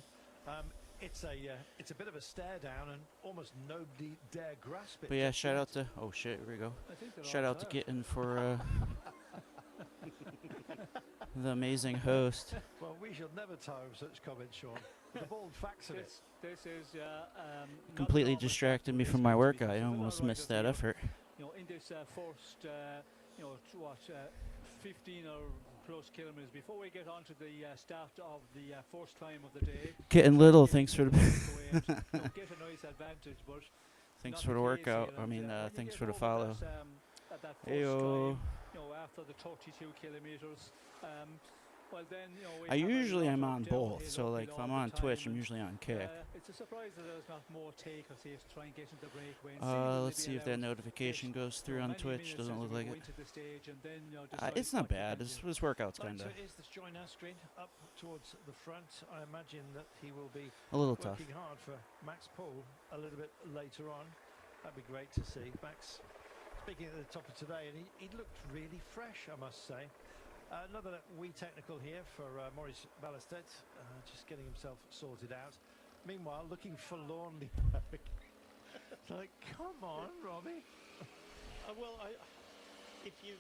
it's a bit of a stare down, and almost nobody dare grasp it. But yeah, just shout yet. out to here we go. I think they're Shout all out to there. Kitten for the amazing host. Well, we shall never tire of such comments, Sean. The bald facts of it. This is not Completely normal distracted me for from this my race, workout. because I there's a lot almost of missed riders that here, effort. you know, in this first 15 or plus kilometers before we get on to the start of the first climb of the day. Getting little, thanks for the Get a nice advantage, but thanks not for the case workout. here. I mean, When you thanks get for the over follow. at that first Heyo. climb, after the 32 kilometers, well then, we I have a usually lot am of on both, downhill, so like if uphill I'm all on the Twitch, time, I'm and, usually on Kick. it's a surprise that there's not more takers here to try and get into the breakaway. Let's see if that notification goes through on Twitch. Doesn't look like it. It's not bad. This workout's kind of So is this join our screen up towards the front? I imagine that he will be a little tough. working hard for Max Paul a little bit later on. That'd be great to see. Max speaking at the top of today, and he looked really fresh, I must say. Another wee technical here for Maurice Ballestet, just getting himself sorted out. Meanwhile, looking forlornly back. Like, come on, Robbie. Well, if you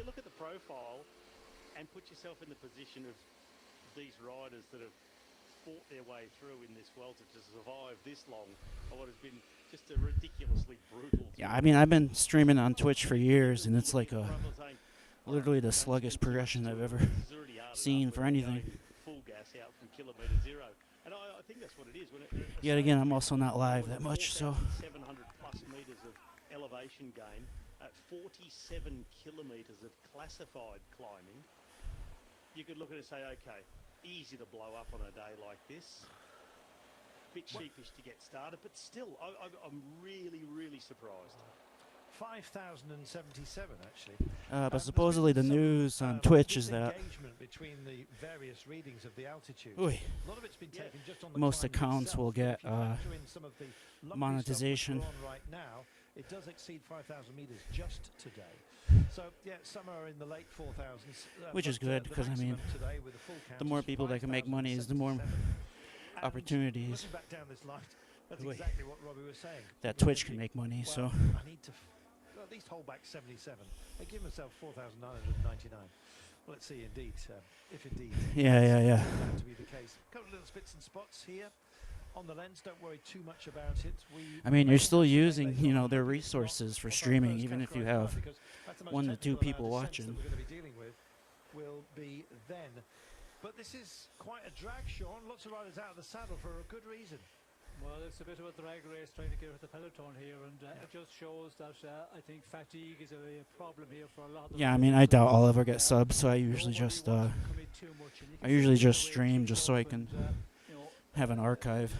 look at the profile and put yourself in the position of these riders that have fought their way through in this welter to survive this long, or what has been just a ridiculously brutal. Yeah, I mean, I've been streaming on Twitch for years, and it's like literally the sluggish progression I've ever seen for anything. Full gas out from kilometre zero, and I think that's what it is. Yet again, I'm also not live that much, so 700 plus metres of elevation gain, at 47 kilometres of classified climbing. You could look at it and say, okay, easy to blow up on a day like this. Bit sheepish to get started, but still, I'm really, really surprised. 5,077 actually. but supposedly the news on Twitch is that engagement between the various readings of the altitude. Oy. A lot of it's been taken just on the most climb accounts itself. will get If you factor in some of the lovely monetization. stuff that's on right now, it does exceed 5,000 meters just today. So yeah, some are in the late 4,000s, which is good because I mean, today with a full count the more is people that can make money is the more 5,077. opportunities Looking back down this line, that's exactly what Robbie was saying. that Twitch can make money. So I need to at least hold back 77. I give myself 4,999. Well, let's see indeed if indeed yeah. that to be the case. A couple of little spits and spots here on the lens. Don't worry too much about it. I mean, you're still using their resources for streaming, even if you have 1 to 2 people watching. We're going to be dealing with will be then. But this is quite a drag, Sean. Lots of riders out of the saddle for a good reason. Well, it's a bit of a drag race trying to get with the peloton here, and it just shows that I think fatigue is a problem here for a lot of. Yeah, I mean, I doubt I'll ever get subs, so I usually just stream just so I can have an archive.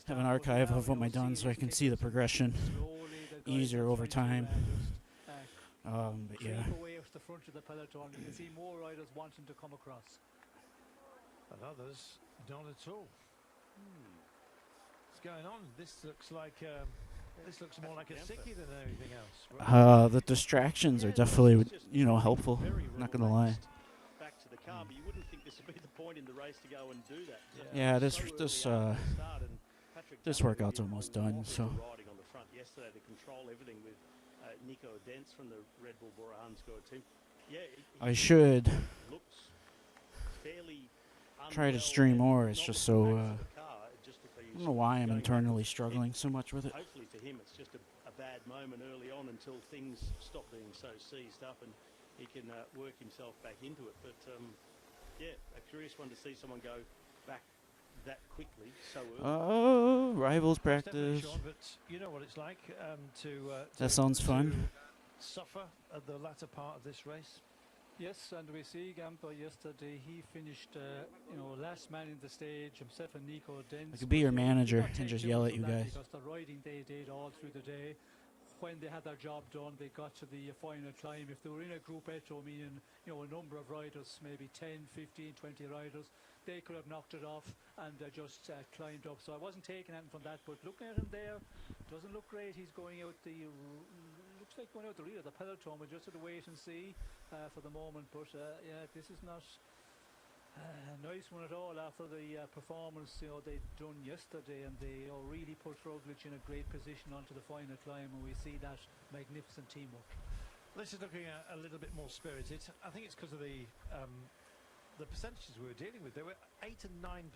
Have an archive of what I've done, so I can see the progression easier over time. But yeah. Away off the front of the peloton, you can see more riders wanting to come across. And others not at all. What's going on? This looks like this looks more like a sickie than anything else. The distractions are definitely helpful. Not gonna lie. Back to the car, but you wouldn't think this would be the point in the race to go and do that. Yeah, this workout's almost done. So. Riding on the front yesterday to control everything with Nico Dents from the Red Bull Bora Hansgrohe team. Yeah, I should looks fairly try to stream more. It's just so. I don't know why I'm internally struggling so much with it. Hopefully for him, it's just a bad moment early on until things stop being so seized up and he can work himself back into it. But yeah, a curious one to see someone go back that quickly so early. Oh, rivals practice. Sean, but you know what it's like that sounds fun. Suffer at the latter part of this race. Yes, and we see Gamper yesterday. He finished, last man in the stage. Himself and Nico Dents. I could be your manager and just yell at you guys. Because the riding they did all through the day. When they had their job done, they got to the final climb. If they were in a gruppetto, meaning a number of riders, maybe 10, 15, 20 riders, they could have knocked it off and just climbed up. So I wasn't taking anything from that, but looking at him there, doesn't look great. He's going out looks like going out the rear of the peloton. We'll just have to wait and see for the moment. But yeah, this is not a nice one at all after the performance they'd done yesterday, and they really put Roglic in a great position onto the final climb, and we see that magnificent teamwork. This is looking a little bit more spirited. I think it's because of the percentages we were dealing with. They were 8 and 9%.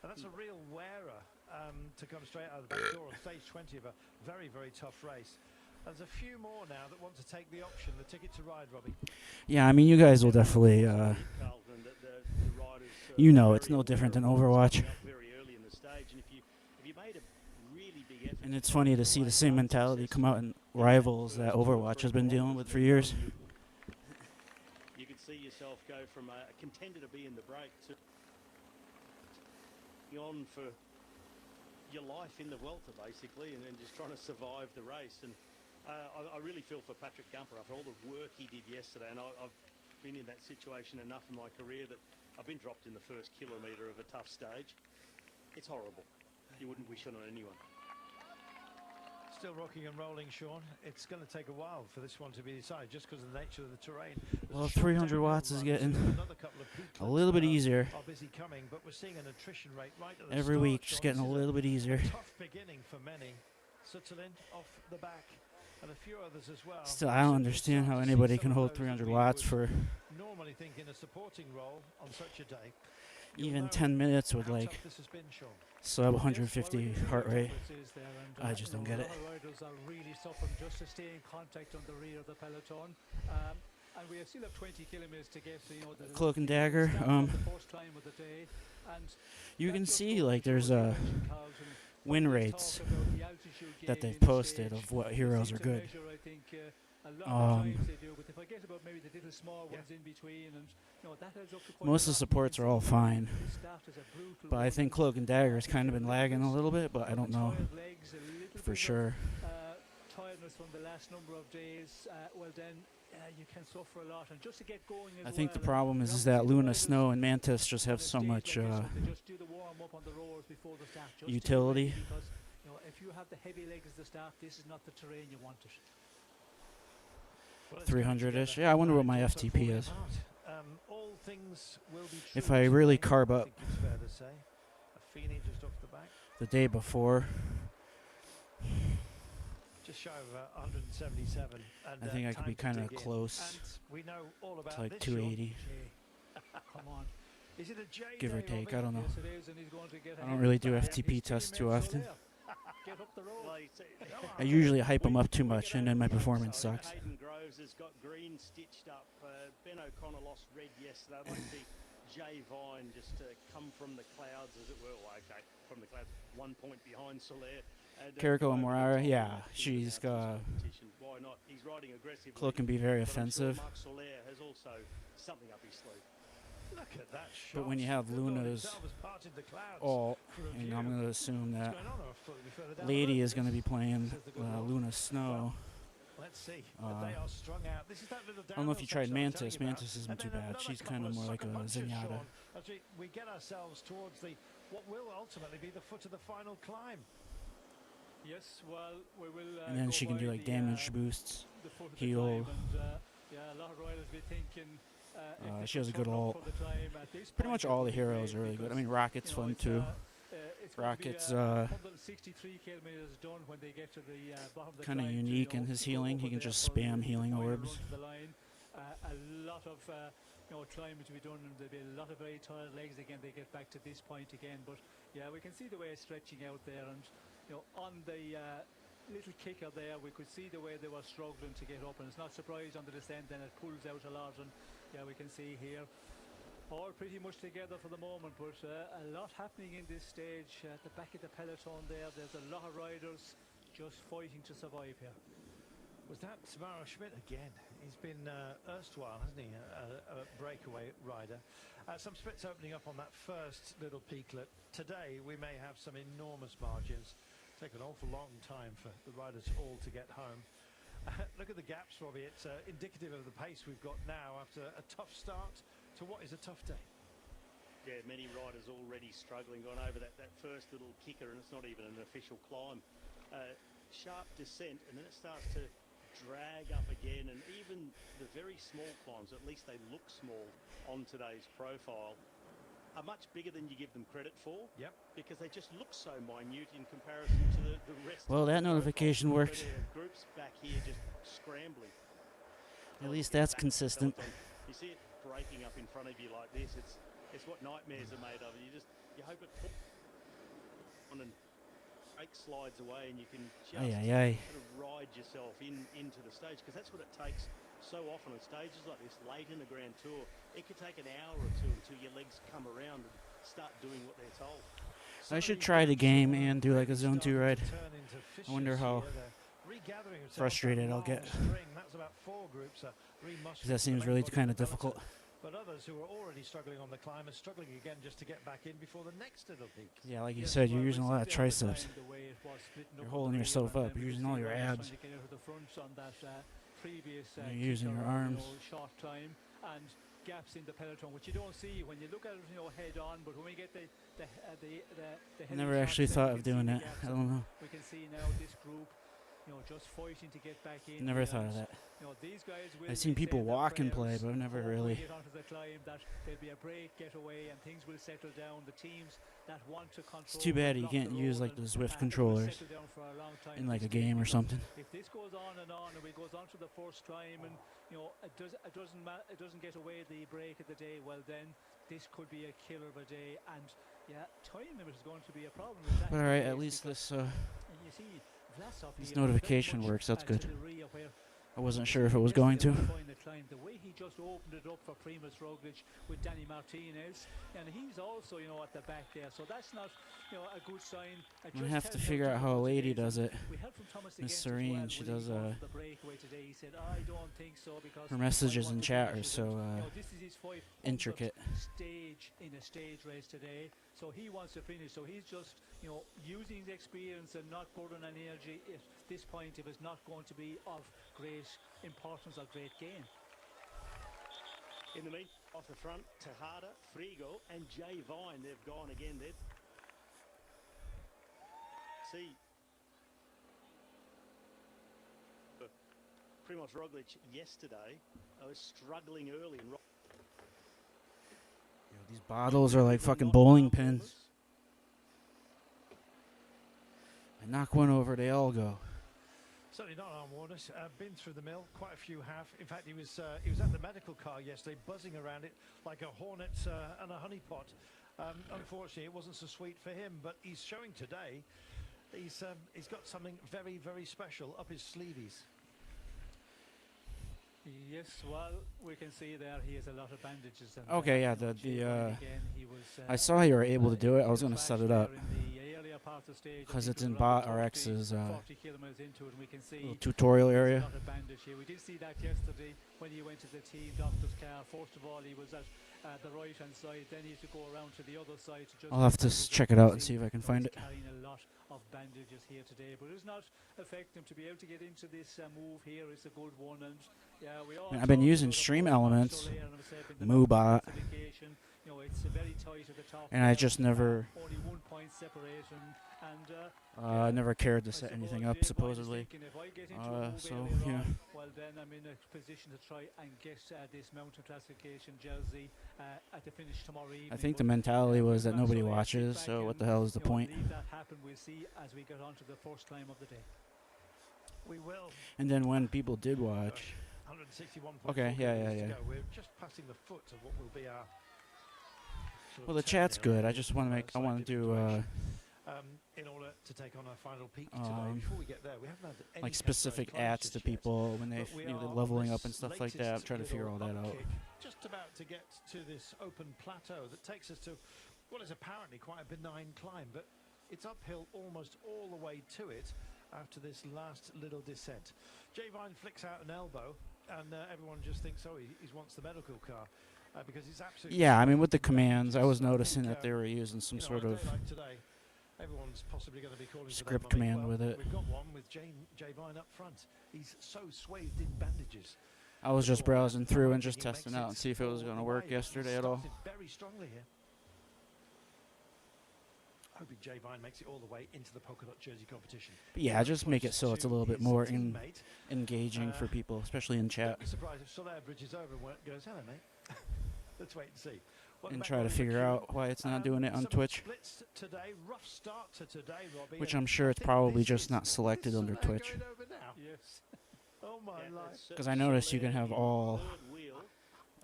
And that's a real wearer to come straight out of the back door on stage 20 of a very, very tough race. There's a few more now that want to take the option, the ticket to ride, Robbie. Yeah, I mean, you guys will definitely, you know, it's no different than Overwatch. And it's funny to see the same mentality come out in Rivals that Overwatch has been dealing with for years. You could see yourself go from a contender to be in the break to on for your life in the welter, basically, and then just trying to survive the race. And I really feel for Patrick Gumper after all the work he did yesterday, and I've been in that situation enough in my career that I've been dropped in the first kilometre of a tough stage. It's horrible. You wouldn't wish it on anyone. Still rocking and rolling, Sean. It's going to take a while for this one to be decided, just because of the nature of the terrain. Well, 300 watts is getting a little bit easier. Coming, but we're seeing an attrition rate right at the every start, week, Sean. just getting a little bit easier. Tough beginning for many. Sutherland off the back, and a few others as well. Still, I don't understand how anybody can hold 300 watts for normally think in a supporting role on such a day. even 10 minutes with like sub 150 heart rate. I just don't get it. Riders are really suffering just to stay in contact on the rear of the peloton. And we still have 20 kilometers to get to, the Cloak and Dagger. the first climb of the day. And you can see like there's win rates that they've posted of what heroes are good. Most of the supports are all fine, but I think Cloak and Dagger has kind of been lagging a little bit, but I don't know for sure. Tiredness from the last number of days, well then you can suffer a lot, and just to get going I think the problem is that Luna, Snow, and Mantis just have so much utility. If you have the heavy legs at the start, this is not the terrain you want it. 300-ish. Yeah, I wonder what my FTP is. If I really carb up the day before, just shy of 177. And I think I could be kind of close to like 280. Come on. Is it a J give or take. I don't know. Yes, it is, and he's going to get I don't really do FTP tests too often. Get up the road. I usually hype them up too much, and then my performance sucks. Hayden Groves has got green stitched up. Ben O'Connor lost red yesterday. I might see Jay Vine just come from the clouds, as it were. Well, okay, from the clouds, 1 point behind Soler. Kariko and Morara, yeah, she's Why not? He's riding aggressively. Cloak can be very offensive. Mark Soler has also something up his sleeve. Look at that shot. But when you have Luna's all, and I'm going to assume that Lady is going to be playing Luna Snow. Let's see. They are strung out. This is that little I don't know if you tried Mantis. Mantis isn't too bad. She's kind of more like a Zenyatta. As we get ourselves towards what will ultimately be the foot of the final climb. Yes, well, we will. And then she can do like damage boosts, heal. Yeah, a lot of riders be thinking. She has a good ult. Pretty much all the heroes are really good. I mean, Rocket's fun too. Rocket's kind of unique in his healing. He can just spam healing orbs. A lot of climbing to be done, and there'll be a lot of very tired legs again. They get back to this point again, but yeah, we can see the way it's stretching out there, and on the little kicker there, we could see the way they were struggling to get up, and it's not surprised on the descent. Then it pulls out a lot, and yeah, we can see here all pretty much together for the moment, but a lot happening in this stage at the back of the peloton there. There's a lot of riders just fighting to survive here. Was that Tamara Schmidt again? He's been erstwhile, hasn't he? A breakaway rider. Some splits opening up on that first little peaklet. Today we may have some enormous margins. Take an awful long time for the riders all to get home. Look at the gaps, Robbie. It's indicative of the pace we've got now after a tough start to what is a tough day. Yeah, many riders already struggling, gone over that first little kicker, and it's not even an official climb. Sharp descent, and then it starts to drag up again, and even the very small climbs, at least they look small on today's profile, are much bigger than you give them credit for. Yep. Because they just look so minute in comparison to the rest. Well, that notification worked. Groups back here just scrambling. At least that's consistent. You see it breaking up in front of you like this. It's what nightmares are made of. You hope it. on and brake slides away, and you can just Ay, ay, ay. sort of ride yourself into the stage, because that's what it takes so often on stages like this late in the Grand Tour. It could take an hour or two until your legs come around and start doing what they're told. I should try the game and do like a zone 2 ride. I wonder how frustrated I'll get. Because that seems really kind of difficult. But others who are already struggling on the climb are struggling again just to get back in before the next little peak. Yeah, like you said, you're using a lot of triceps. You're holding yourself up. You're using all your abs. You're using your arms. Short time and gaps in the peloton, which you don't see when you look at it, head on. But when we get the I never actually thought of doing that. I don't know. We can see now this group, just fighting to get back in. Never thought of that. These guys will I've seen people walk and play, but I've never really. Get onto the climb, that there'll be a break, get away, and things will settle down. The teams that want to control. It's too bad you can't use like the Zwift controllers in like a game or something. If this goes on and it goes on to the first climb, and it doesn't get away the break of the day, well then this could be a killer of a day, and time limit is going to be a problem with that. But all right, at least this this notification works. That's good. I wasn't sure if it was going to. The way he just opened it up for Primož Roglic with Danny Martinez, and he's also, at the back there. So that's not, a good sign. I have to figure out how a lady does it. Miss Serene, she does the breakaway today. He said, I don't think so, because her messages in chat are so this is his 500th intricate. stage in a stage race today. So he wants to finish. So he's just, using the experience and not putting any energy at this point if it's not going to be of great importance or great gain. In the meet, off the front, Tejada, Frigo, and Jay Vine, they've gone again. See, Primož Roglic yesterday was struggling early. These bottles are like fucking bowling pins. I knock one over, they all go. Certainly not Arm Warners. Been through the mill, quite a few have. In fact, he was at the medical car yesterday, buzzing around it like a hornet and a honeypot. Unfortunately, it wasn't so sweet for him, but he's showing today he's got something very, very special up his sleeveys. Yes, well, we can see there he has a lot of bandages. And Okay, yeah, I saw you were able to do it. I was going to set it up because it's in Bot RX's little tutorial area. We did see that yesterday when he went to the team doctor's car. First of all, he was at the right-hand side, then he had to go around to the other side. I'll have to check it out and see if I can find it. Carrying a lot of bandages here today, but it's not affecting him to be able to get into this move here. It's a good one, and I've been using Stream Elements, MooBot, it's very tight at the top, and I just never, only 1 point separation, and I never cared to set anything up, supposedly. So, yeah. Well, then I'm in a position to try and get this mountain classification jersey at the finish tomorrow evening. I think the mentality was that nobody watches, so what the hell is the point? Leave that happen. We'll see as we get on to the first climb of the day. We will. And then when people did watch. 161.4 Okay, yeah. We're just passing the foot of what will be our. Well, the chat's good. I just want to make. I want to do. In order to take on our final peak today, before we get there, we haven't had any like specific ads to people when they they're leveling up and stuff like that. I'm trying to figure all that out. Just about to get to this open plateau that takes us to what is apparently quite a benign climb, but it's uphill almost all the way to it after this last little descent. Jay Vine flicks out an elbow, and everyone just thinks, oh, he wants the medical car. Because it's absolutely. Yeah, I mean, with the commands, I was noticing that they were using some sort of like today, everyone's possibly going to be calling script command with it. We've got one with Jay Vine up front. He's so swathed in bandages. I was just browsing through and just testing out and see if it was going to work yesterday at all. Very strongly here. Hoping Jay Vine makes it all the way into the polka dot jersey competition. But yeah, just make it so it's a little bit more engaging for people, especially in chat. Don't be surprised if Soler bridges over and goes, hello, mate. Let's wait and see. And try to figure out why it's not doing it on Twitch. Today, rough start to today, Robbie, which I'm sure it's probably just not selected under Twitch. Yes. Oh my life. Because I noticed you can have all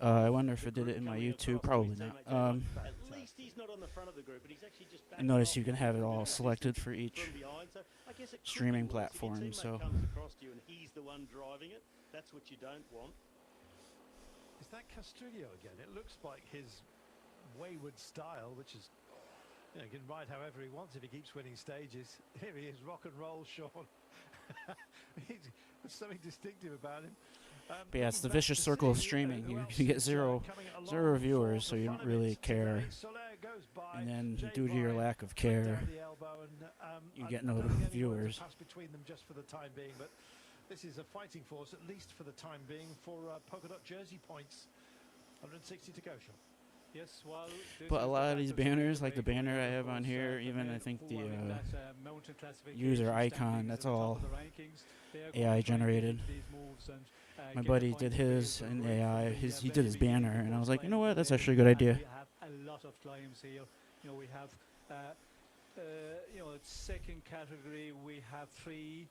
I wonder if it did it in my YouTube. Probably not. At least he's not on the front of the group, but he's actually just I notice you can have it all selected for each streaming platform. So comes across to you and he's the one driving it. That's what you don't want. Is that Castrillo again? It looks like his wayward style, which is, you know, he can ride however he wants if he keeps winning stages. Here he is, rock and roll, Sean. There's something distinctive about him. but yeah, it's the vicious circle of streaming. You get zero viewers, so you don't really care. And then due to your lack of care, you get no viewers. Between them just for the time being, but this is a fighting force, at least for the time being, for polka dot jersey points. 160 to go, Sean. Yes, well, but a lot of these banners, like the banner I have on here, even I think the user icon, that's all AI generated. My buddy did his in AI. He did his banner, and I was like, you know what? That's actually a good idea. We have a lot of climbs here. You know, we have, you know, second category we have 3.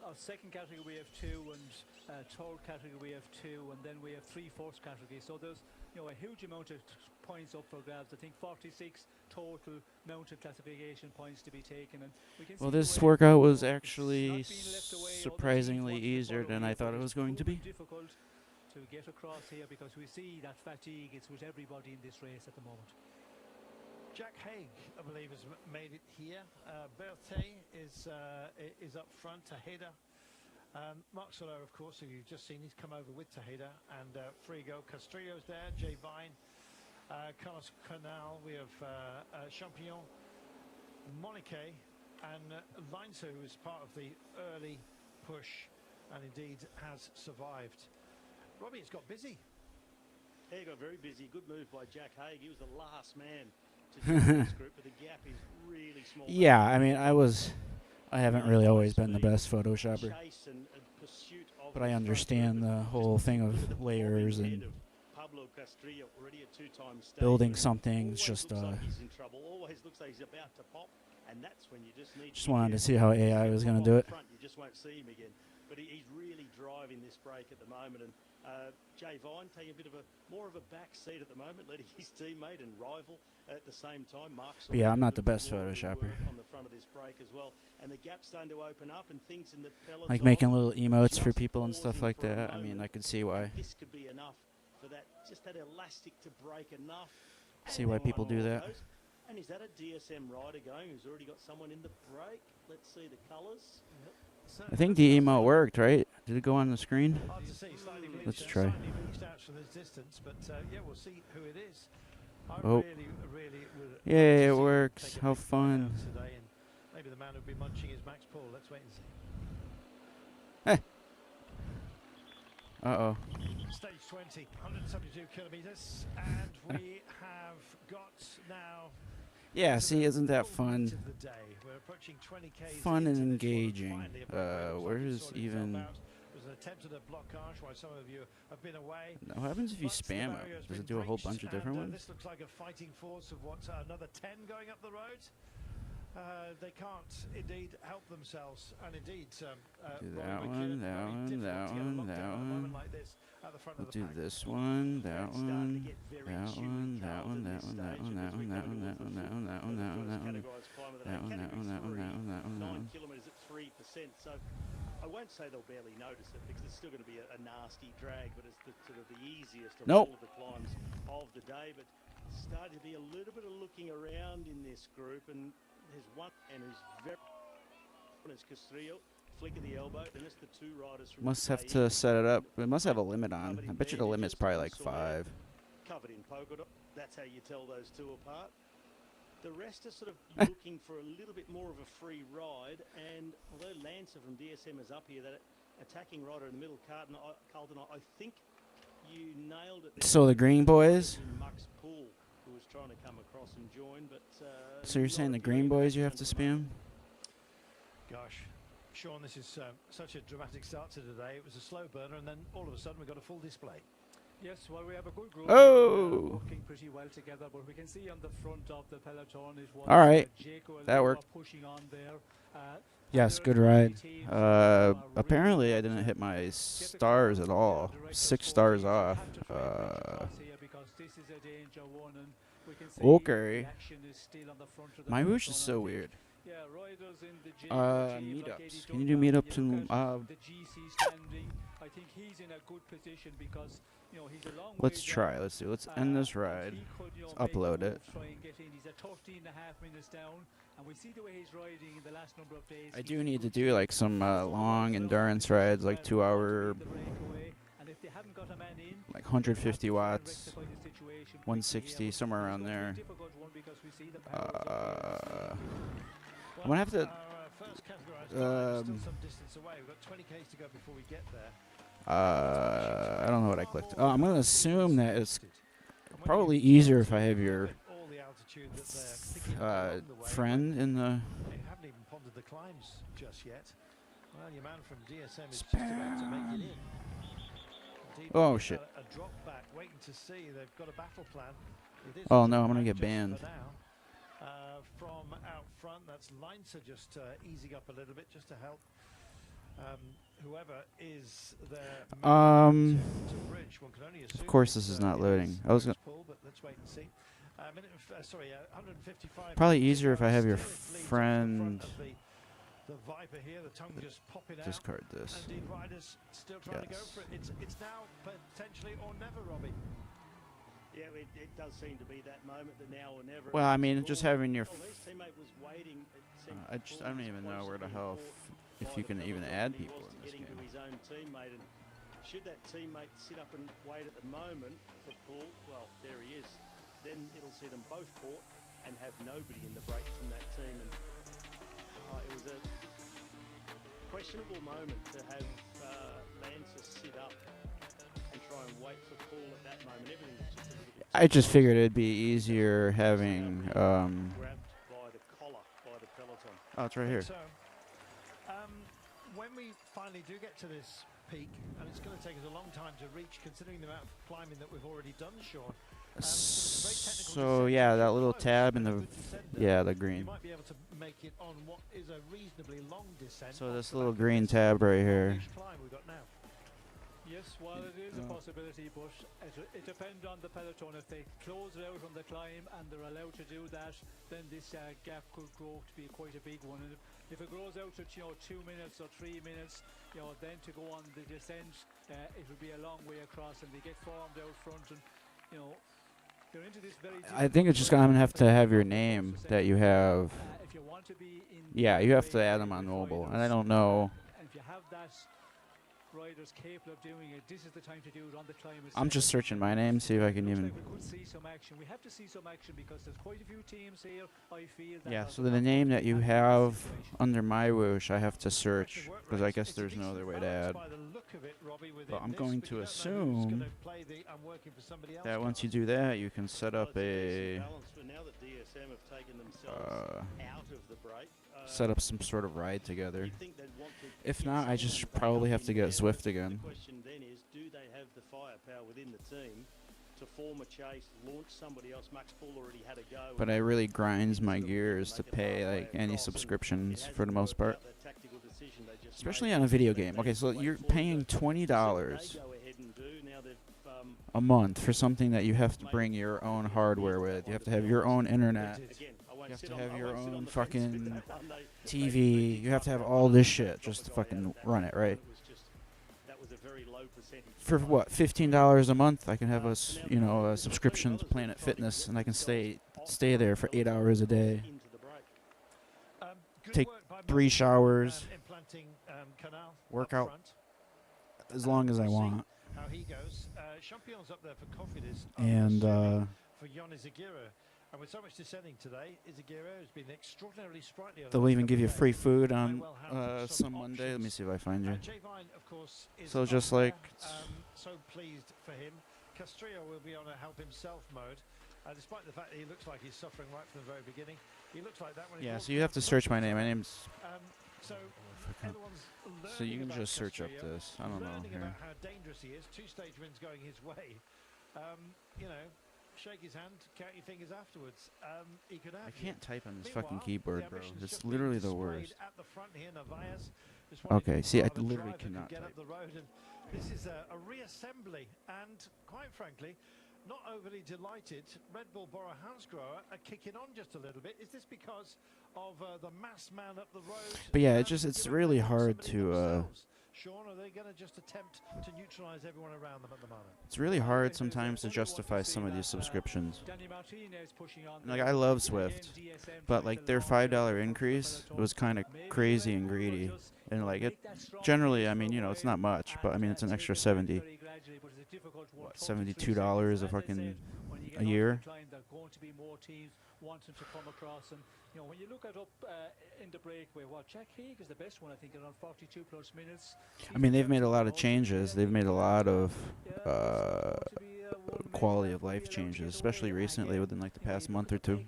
Our second category we have 2, and third category we have 2, and then we have 3 fourth categories. So there's, you know, a huge amount of points up for grabs. I think 46 total mounted classification points to be taken. And we can well, this workout was actually surprisingly easier than I thought it was going to be. Difficult to get across here because we see that fatigue is with everybody in this race at the moment. Jack Haig, I believe, has made it here. Berthet is up front. Tejeda. Mark Soler, of course, who you've just seen, he's come over with Tejeda. And Frigo. Castrillo's there. Jay Vine. Carlos Canal. We have Champignon. Monique. And Leinzer, who is part of the early push and indeed has survived. Robbie, it's got busy. Yeah, he got very busy. Good move by Jack Haig. He was the last man to join this group, but the gap is really small. Yeah, I mean, I haven't really always been the best Photoshopper, but I understand the whole thing of layers and building something. It's just just wanted to see how AI was going to do it. You just won't see him again, but he's really driving this break at the moment. And Jay Vine taking a bit of more of a back seat at the moment, letting his teammate and rival at the same time. Yeah, I'm not the best Photoshopper. On the front of this break as well, and the gap's starting to open up, and things in the peloton, like making little emotes for people and stuff like that. I mean, I could see why. This could be enough for that, just that elastic to break enough. See why people do that. And is that a DSM rider going who's already got someone in the break? Let's see the colours. I think the emote worked, right? Did it go on the screen? Let's try. Oh. Yeah, it works. How fun. Maybe the man who'll be munching is Max Paul. Let's wait and see. Uh-oh. Stage 20, 172 kilometers, and we have got now... Yeah, see, isn't that fun? We're approaching 20Ks. Fun and engaging. Where's even... There's an attempt at a blockage while some of you have been away. What happens if you spam it? Does it do a whole bunch of different ones? This looks like a fighting force of what, another 10 going up the road? They can't indeed help themselves, and indeed do that one, that one, that one, that one. We'll do this one, that one, that one, that one, that one, that one, that one, that one, that one, that one, that one, that one, that one, that one, that one, that one, that one, that one, that one. 9 kilometres at 3%, so I won't say they'll barely notice it because it's still going to be a nasty drag, but it's the sort of the easiest of all of the climbs of the day. But starting to be a little bit of looking around in this group, and there's one and who's very is Castrillo, flick of the elbow, and it's the 2 riders from must have to set it up. It must have a limit on. I bet you the limit's probably like 5. Covered in polka dot. That's how you tell those 2 apart. The rest are sort of looking for a little bit more of a free ride, and although Lancer from DSM is up here, that attacking rider in the middle, Carlton, I think you nailed it. So the green boys? Max Pool, who was trying to come across and join, but... so you're saying the green boys you have to spam? Gosh, Sean, this is such a dramatic start to today. It was a slow burner, and then all of a sudden we got a full display. Yes, well, we have a good group. Oh! Working pretty well together, but we can see on the front of the peloton it was All right. Jaco That worked. pushing on there. Yes, good ride. Apparently I didn't hit my stars at all. 6 stars off. Okay. Mywhoosh is so weird. Meetups. Can you do meetups in the GC standing? I think he's in a good position because he's a long let's way try. down. Let's see. Let's end this ride. He could, Let's make a upload move, it. try and get in. He's at 13.5 minutes down, and we see the way he's riding in the last number of days. I do need to do like some long endurance rides, like 2 hour, like 150 watts, 160, somewhere around there. I'm gonna have to. I don't know what I clicked. Oh, I'm gonna assume that it's probably easier if I have your friend in the. They haven't even pondered the climbs just yet. Well, your man from DSM is just about to make it in. Indeed, Oh shit! A drop back, waiting to see. They've got a battle plan. Oh no, I'm gonna get banned. From out front, that's Leinzer just easing up a little bit, just to help whoever is there. Of course, this is not loading. I was gonna. But let's wait and see. 155. Probably easier if I have your friend. The Viper here, the tongue just popping out. Discard this. Indeed, riders still trying to go for it. It's now potentially or never, Robbie. Yeah, it does seem to be that moment, the now or never. Well, I mean, just having your. His teammate was waiting. I don't even know where the hell if you can even add people in this game. To his own teammate, and should that teammate sit up and wait at the moment for Paul, well, there he is. Then it'll see them both caught and have nobody in the break from that team. And it was a questionable moment to have Lancer sit up and try and wait for Paul at that moment. Everything was just a little bit. I just figured it'd be easier having. Grabbed by the collar by the peloton. Oh, it's right here. So, when we finally do get to this peak, and it's going to take us a long time to reach, considering the amount of climbing that we've already done, Sean. So yeah, that little tab in the the green. You might be able to make it on what is a reasonably long descent. So this little green tab right here. Yes, well, it is a possibility, but it depends on the peloton. If they close it out on the climb and they're allowed to do that, then this gap could grow to be quite a big one. And if it grows out to 2 minutes or 3 minutes, then to go on the descent, it will be a long way across, and they get formed out front, and they're into this very. I think it's just gonna have to have your name that you have. If you want to be in yeah, you have to add them on mobile, and I don't know. And if you have that riders capable of doing it, this is the time to do it on the climb. I'm just searching my name, see if I can even. Like we could see some action. We have to see some action because there's quite a few teams here. I feel. That Yeah, so the name that you have under Mywhoosh, I have to search because I guess there's no other way to add. But I'm going to assume that once you do that, you can set up a. Set up some sort of ride together. If not, I just probably have to get Zwift again. The question then is, do they have the firepower within the team to form a chase, launch somebody else? Max Paul already had a go. But it really grinds my gears to pay like any subscriptions for the most part. Especially on a video game. Okay, so you're paying $20 a month for something that you have to bring your own hardware with. You have to have your own internet. You have to have your own fucking TV. You have to have all this shit just to fucking run it, right? For what, $15 a month? I can have a subscription to Planet Fitness, and I can stay there for 8 hours a day. Take 3 showers. Work out as long as I want. And and with so much descending today, Izagirre has been extraordinarily sprightly. They'll even give you free food on some Monday. Let me see if I find you. So just like. So pleased for him. Castrillo will be on a help himself mode, despite the fact that he looks like he's suffering right from the very beginning. He looks like that when. Yeah, so you have to search my name. My name's So everyone's So you learning can about just search up Castillo, this. I don't know. learning Here. about how dangerous he is. 2 stage wins going his way. You know, shake his hand, count your fingers afterwards. He could have I you. can't type on this Meanwhile, fucking keyboard, the bro. ambition's It's just being literally the displayed worst. at the front here. Narvaez just wanted Okay, see, I part of a literally drive that cannot could get type. up the road, and this is a reassembly, and quite frankly, not overly delighted. Red Bull Borough Hansgrohe are kicking on just a little bit. Is this because of the mass man up the road? But yeah, it's really hard to. Sean, are they going to just attempt to neutralize everyone around them at the moment? It's really hard sometimes to justify some of these subscriptions. Like I love Swift, but like their $5 increase was kind of crazy and greedy, and like it generally, I mean, you know, it's not much, but I mean, it's an extra $72 a fucking a year. Wanting to come across, and you know, when you look at up in the breakaway, Jack Haig is the best one, I think, around 42 plus minutes. I mean, they've made a lot of changes. They've made a lot of quality of life changes, especially recently within like the past month or two,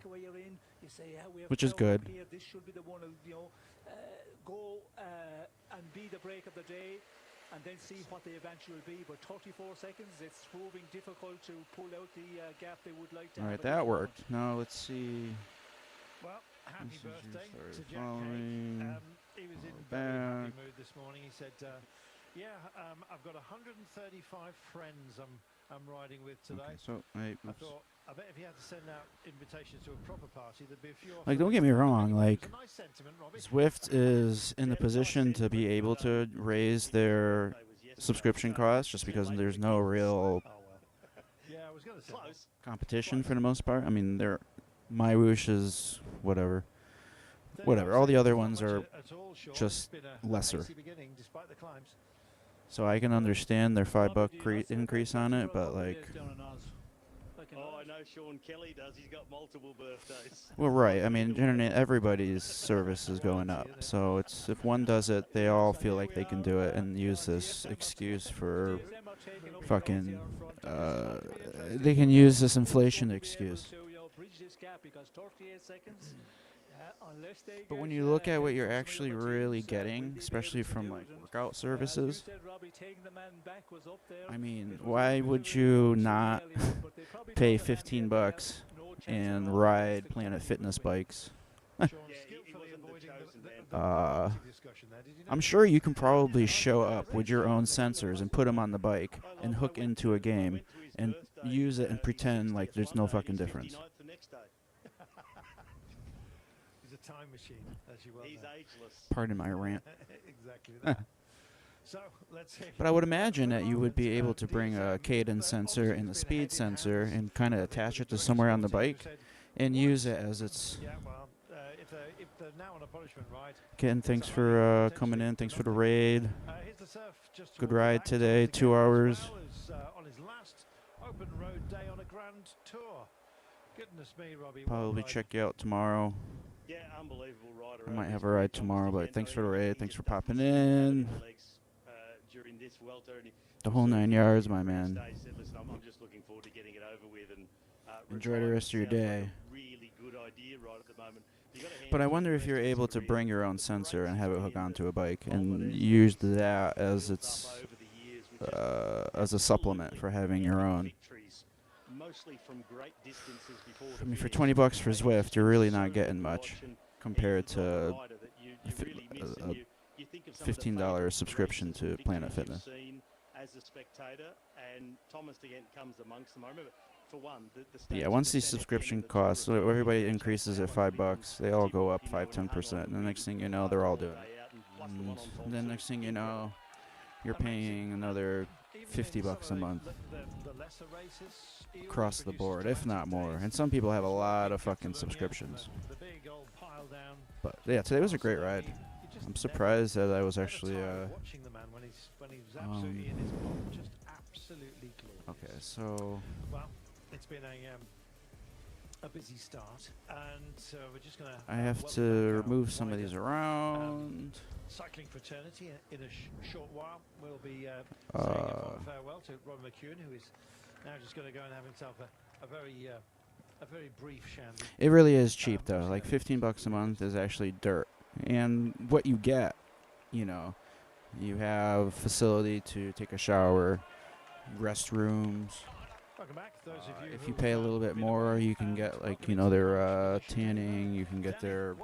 which is good. This should be the one, you know, go and be the break of the day, and then see what the eventually will be. But 34 seconds, it's proving difficult to pull out the gap they would like to. All right, that worked. Now let's see. Well, happy birthday to Jack following. Haig. He was in a very happy mood this morning. He said, yeah, I've got 135 friends I'm riding with today. Okay, so I thought, I bet if he had to send out invitations to a proper party, there'd be a few. Like, don't get me wrong, like, Nice sentiment, Robbie. Swift is in the position to be able to raise their subscription costs just because there's no real competition for the most part. I mean, Mywhoosh is whatever. Whatever. All the other ones are just lesser. So I can understand their $5 increase on it, but like. Oh, I know Sean Kelly does. He's got multiple birthdays. Well, right. I mean, internet, everybody's service is going up. So it's if one does it, they all feel like they can do it and use this excuse for fucking. They can use this inflation excuse. But when you look at what you're actually really getting, especially from like workout services, I mean, why would you not pay $15 and ride Planet Fitness bikes? I'm sure you can probably show up with your own sensors and put them on the bike and hook into a game and use it and pretend like there's no fucking difference. Time machine, as you well He's know. ageless. Pardon my rant. Exactly that. So let's see. But I would imagine that you would be able to bring a cadence sensor and a speed sensor and kind of attach it to somewhere on the bike and use it as its. Yeah, well, if they're now on a punishment ride. Ken, thanks for coming in. Thanks for the raid. Here's the surf just Good ride today. 2 hours. On his last open road day on a grand tour. Goodness me, Robbie. Probably check you out tomorrow. Yeah, unbelievable rider. I might have a ride tomorrow, but thanks for the raid. Thanks for popping in. During this welter, and The whole 9 yards, my man. said, listen, I'm just looking forward to getting it over with and Enjoy the rest of your day. Really good idea right at the moment. But I wonder if you're able to bring your own sensor and have it hook onto a bike and use that as its as a supplement for having your own. Mostly from great distances before I mean, for $20 for Zwift, you're really not getting much compared to a $15 subscription to Planet Fitness. As a spectator, and Thomas again comes amongst them. I remember, for one, Yeah, once these subscription costs, so everybody increases at $5, they all go up 5-10%, and the next thing you know, they're all doing it. And then next thing you know, you're paying another $50 a month across the board, if not more. And some people have a lot of fucking subscriptions. But yeah, today was a great ride. I'm surprised that I was actually. Okay, so. Well, it's been a busy start, and we're just gonna. I have to remove some of these around. Cycling fraternity in a short while. We'll be saying a final farewell to Ron McEwen, who is now just going to go and have himself a very brief shandy. It really is cheap though. Like $15 a month is actually dirt and what you get, you know, you have facility to take a shower, restrooms. Welcome back. Those of you If who you pay a little bit more, you can get, like, you know, their tanning, you can get their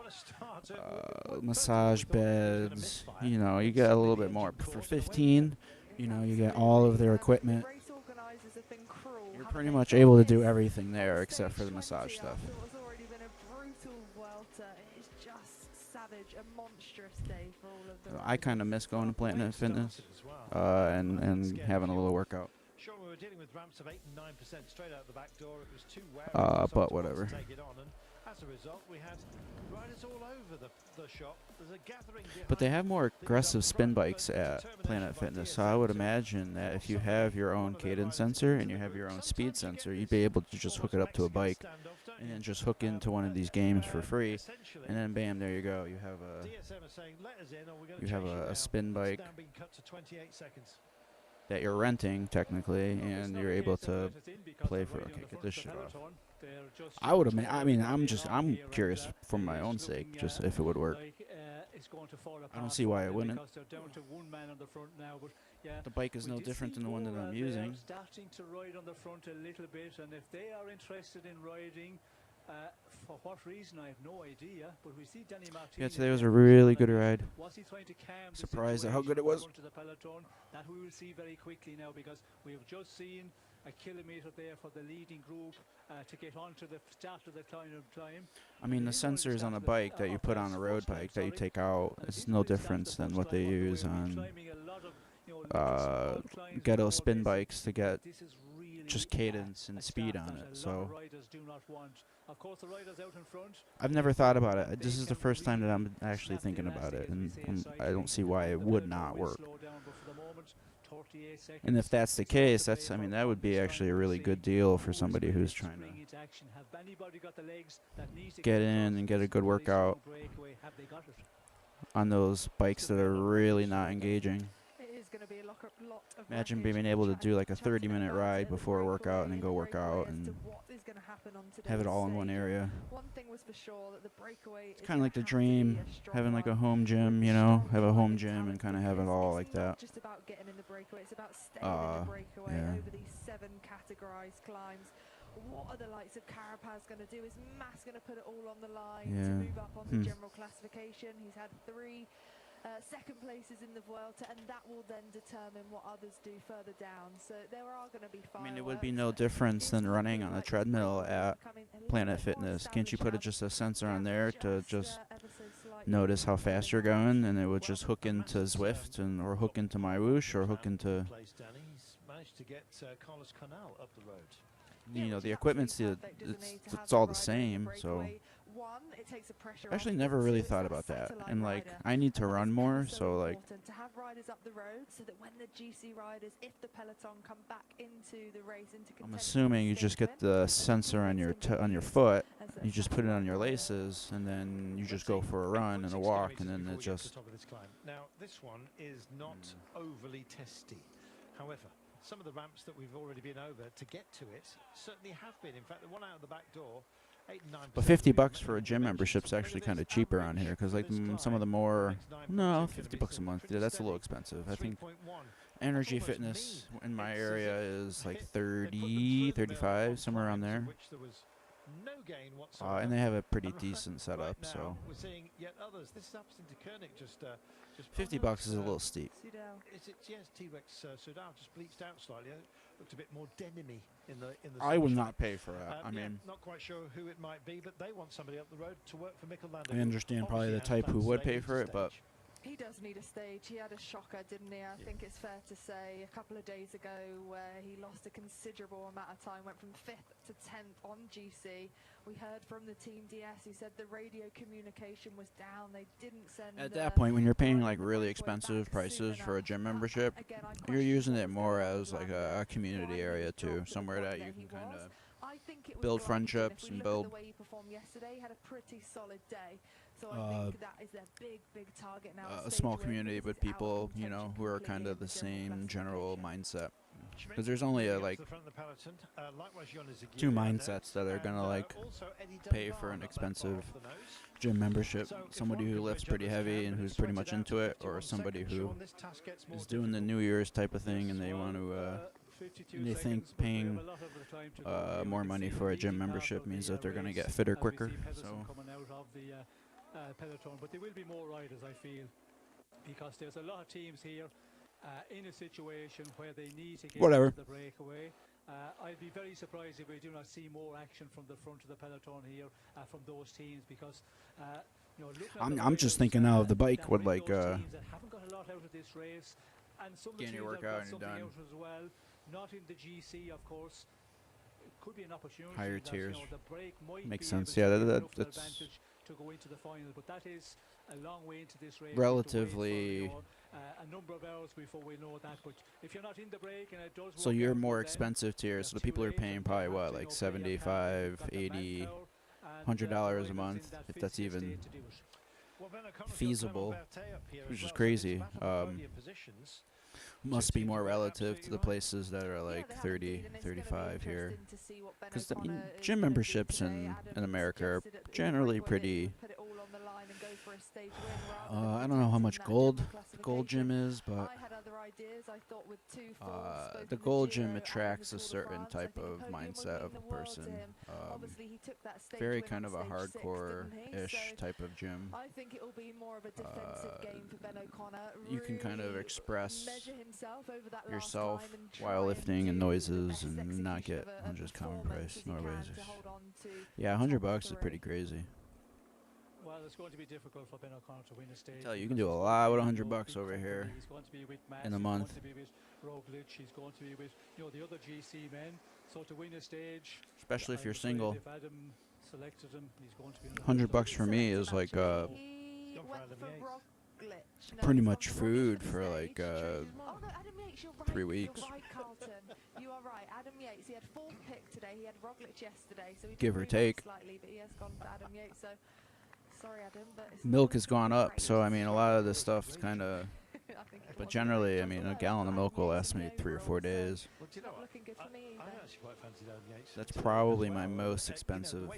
massage beds, you know, you get a little bit more. For 15, you know, you get all of their equipment. You're pretty much able to do everything there except for the massage stuff. It's already been a brutal Vuelta. It's just savage, a monstrous day for all of the I kind of miss going to Planet Fitness and having a little workout. Sure, we were dealing with ramps of 8 and 9% straight out the back door. It was too wary But whatever. to take it on, and as a result, we had riders all over the shop. There's a gathering But they have more aggressive spin bikes at Planet Fitness, so I would imagine that if you have your own cadence sensor and you have your own speed sensor, you'd be able to just hook it up to a bike and then just hook into one of these games for free, and then bam, there you go. You have a spin bike that you're renting technically, and you're able to play for. Okay, get this shit off. I would imagine. I mean, I'm curious for my own sake, just if it would work. I don't see why it wouldn't. The bike is no different than the one that I'm using. Starting to ride on the front a little bit, and if they are interested in riding, for what reason I have no idea. But we see Danny Martinez. Yeah, today was a really good ride. Was he trying to calm the Surprised at situation how good it was. to the peloton? That we will see very quickly now, because we have just seen a kilometre there for the leading group to get onto the start of the time. I mean, the sensors on a bike that you put on a road bike that you take out is no difference than what they use on ghetto spin bikes to get just cadence and speed on it. So I've never thought about it. This is the first time that I'm actually thinking about it, and I don't see why it would not work. And if that's the case, that's, I mean, that would be actually a really good deal for somebody who's trying to get in and get a good workout on those bikes that are really not engaging. Imagine being able to do like a 30-minute ride before a workout and then go work out and have it all in one area. It's kind of like the dream, having like a home gym, you know, have a home gym and kind of have it all like that. Just about getting in the breakaway, it's about staying in the breakaway over these 7 categorized climbs. What are the likes of Carapaz going to do? Is Mas going to put it all on the line to move up on the general classification? He's had 3 second places in the Vuelta, and that will then determine what others do further down. So there are going to be fireworks. I mean, it would be no difference than running on a treadmill at Planet Fitness. Can't you put just a sensor on there to just notice how fast you're going, and it would just hook into Zwift or hook into Mywhoosh or hook into, you know, the equipment's it's all the same. So I actually never really thought about that, and like I need to run more, so like to have riders up the road so that when the GC riders, if the peloton come back into the race, into I'm assuming you just get the sensor on your foot, you just put it on your laces, and then you just go for a run and a walk, and then it just. Now this one is not overly testy. However, some of the ramps that we've already been over to get to it certainly have been. In fact, the one out of the back door. But $50 for a gym membership's actually kind of cheaper on here, because like some of the more, no, $50 a month, yeah, that's a little expensive. I think Energy Fitness in my area is like 30, 35, somewhere around there. And they have a pretty decent setup, so $50 is a little steep. Yes, T-Rex Sudal just bleached out slightly. Looked a bit more denim-y in the. I would not pay for that. I mean, not quite sure who it might be, but they want somebody up the road to work for Mikkel Landa. I understand probably the type who would pay for it, but he does need a stage. He had a shocker, didn't he? I think it's fair to say a couple of days ago where he lost a considerable amount of time, went from 5th to 10th on GC. We heard from the Team DS, he said the radio communication was down. They didn't send. At that point, when you're paying like really expensive prices for a gym membership, you're using it more as like a community area too, somewhere that you can kind of build friendships and build. The way he performed yesterday, he had a pretty solid day. So I think that is their big target now. A small community with people, you know, who are kind of the same general mindset. Because there's only like 2 mindsets that are gonna like pay for an expensive gym membership. Somebody who lifts pretty heavy and who's pretty much into it, or somebody who is doing the New Year's type of thing and they want to. They think paying more money for a gym membership means that they're going to get fitter quicker. So. Coming out of the peloton, but there will be more riders, I feel, because there's a lot of teams here in a situation where they need to get into the breakaway. I'd be very surprised if we do not see more action from the front of the peloton here from those teams, because I'm just thinking now of the bike with like teams that haven't got a lot out of this race, and some of the getting your teams that workout got and something done. out as well. Not in the GC, of course. It could be an opportunity. Higher that, tiers. the break might Makes be able sense. to Yeah, give enough that's advantage to go into the final, but that is a long way into this race. relatively. A number of hours before we know that. But if you're not in the break and it does. So you're more expensive tier. So the people are paying probably what, like $75, $80, $100 a month, if that's even feasible, which is crazy. Must be more relative to the places that are like 30, 35 here. Because I mean, gym memberships in America are generally pretty. I don't know how much gold the gold gym is, but the gold gym attracts a certain type of mindset of a person. Very kind of a hardcore-ish type of gym. I think it will be more of a defensive game for Ben O'Connor. You can kind of express himself over that yourself while lifting and noises and not get just common price Norway's. Yeah, $100 is pretty crazy. Well, it's going to be difficult for Ben O'Connor to win a stage. I tell you, you can do a lot with $100 over here He's going to be with Max, in a month. He's going to be with Roglic, he's going to be with the other GC men. So to win a stage, especially if you're single, if Adam selected him, he's going to be $100 for me is like pretty much food for like 3 weeks. You are right. Adam Yates, he had 4th pick today. He had Roglic yesterday, so he give or take. Slightly, but he has gone for Adam Yates. So sorry, Adam, but Milk has gone up, so I mean a lot of this stuff's kind of. But generally, I mean a gallon of milk will last me 3 or 4 days. That's probably my most expensive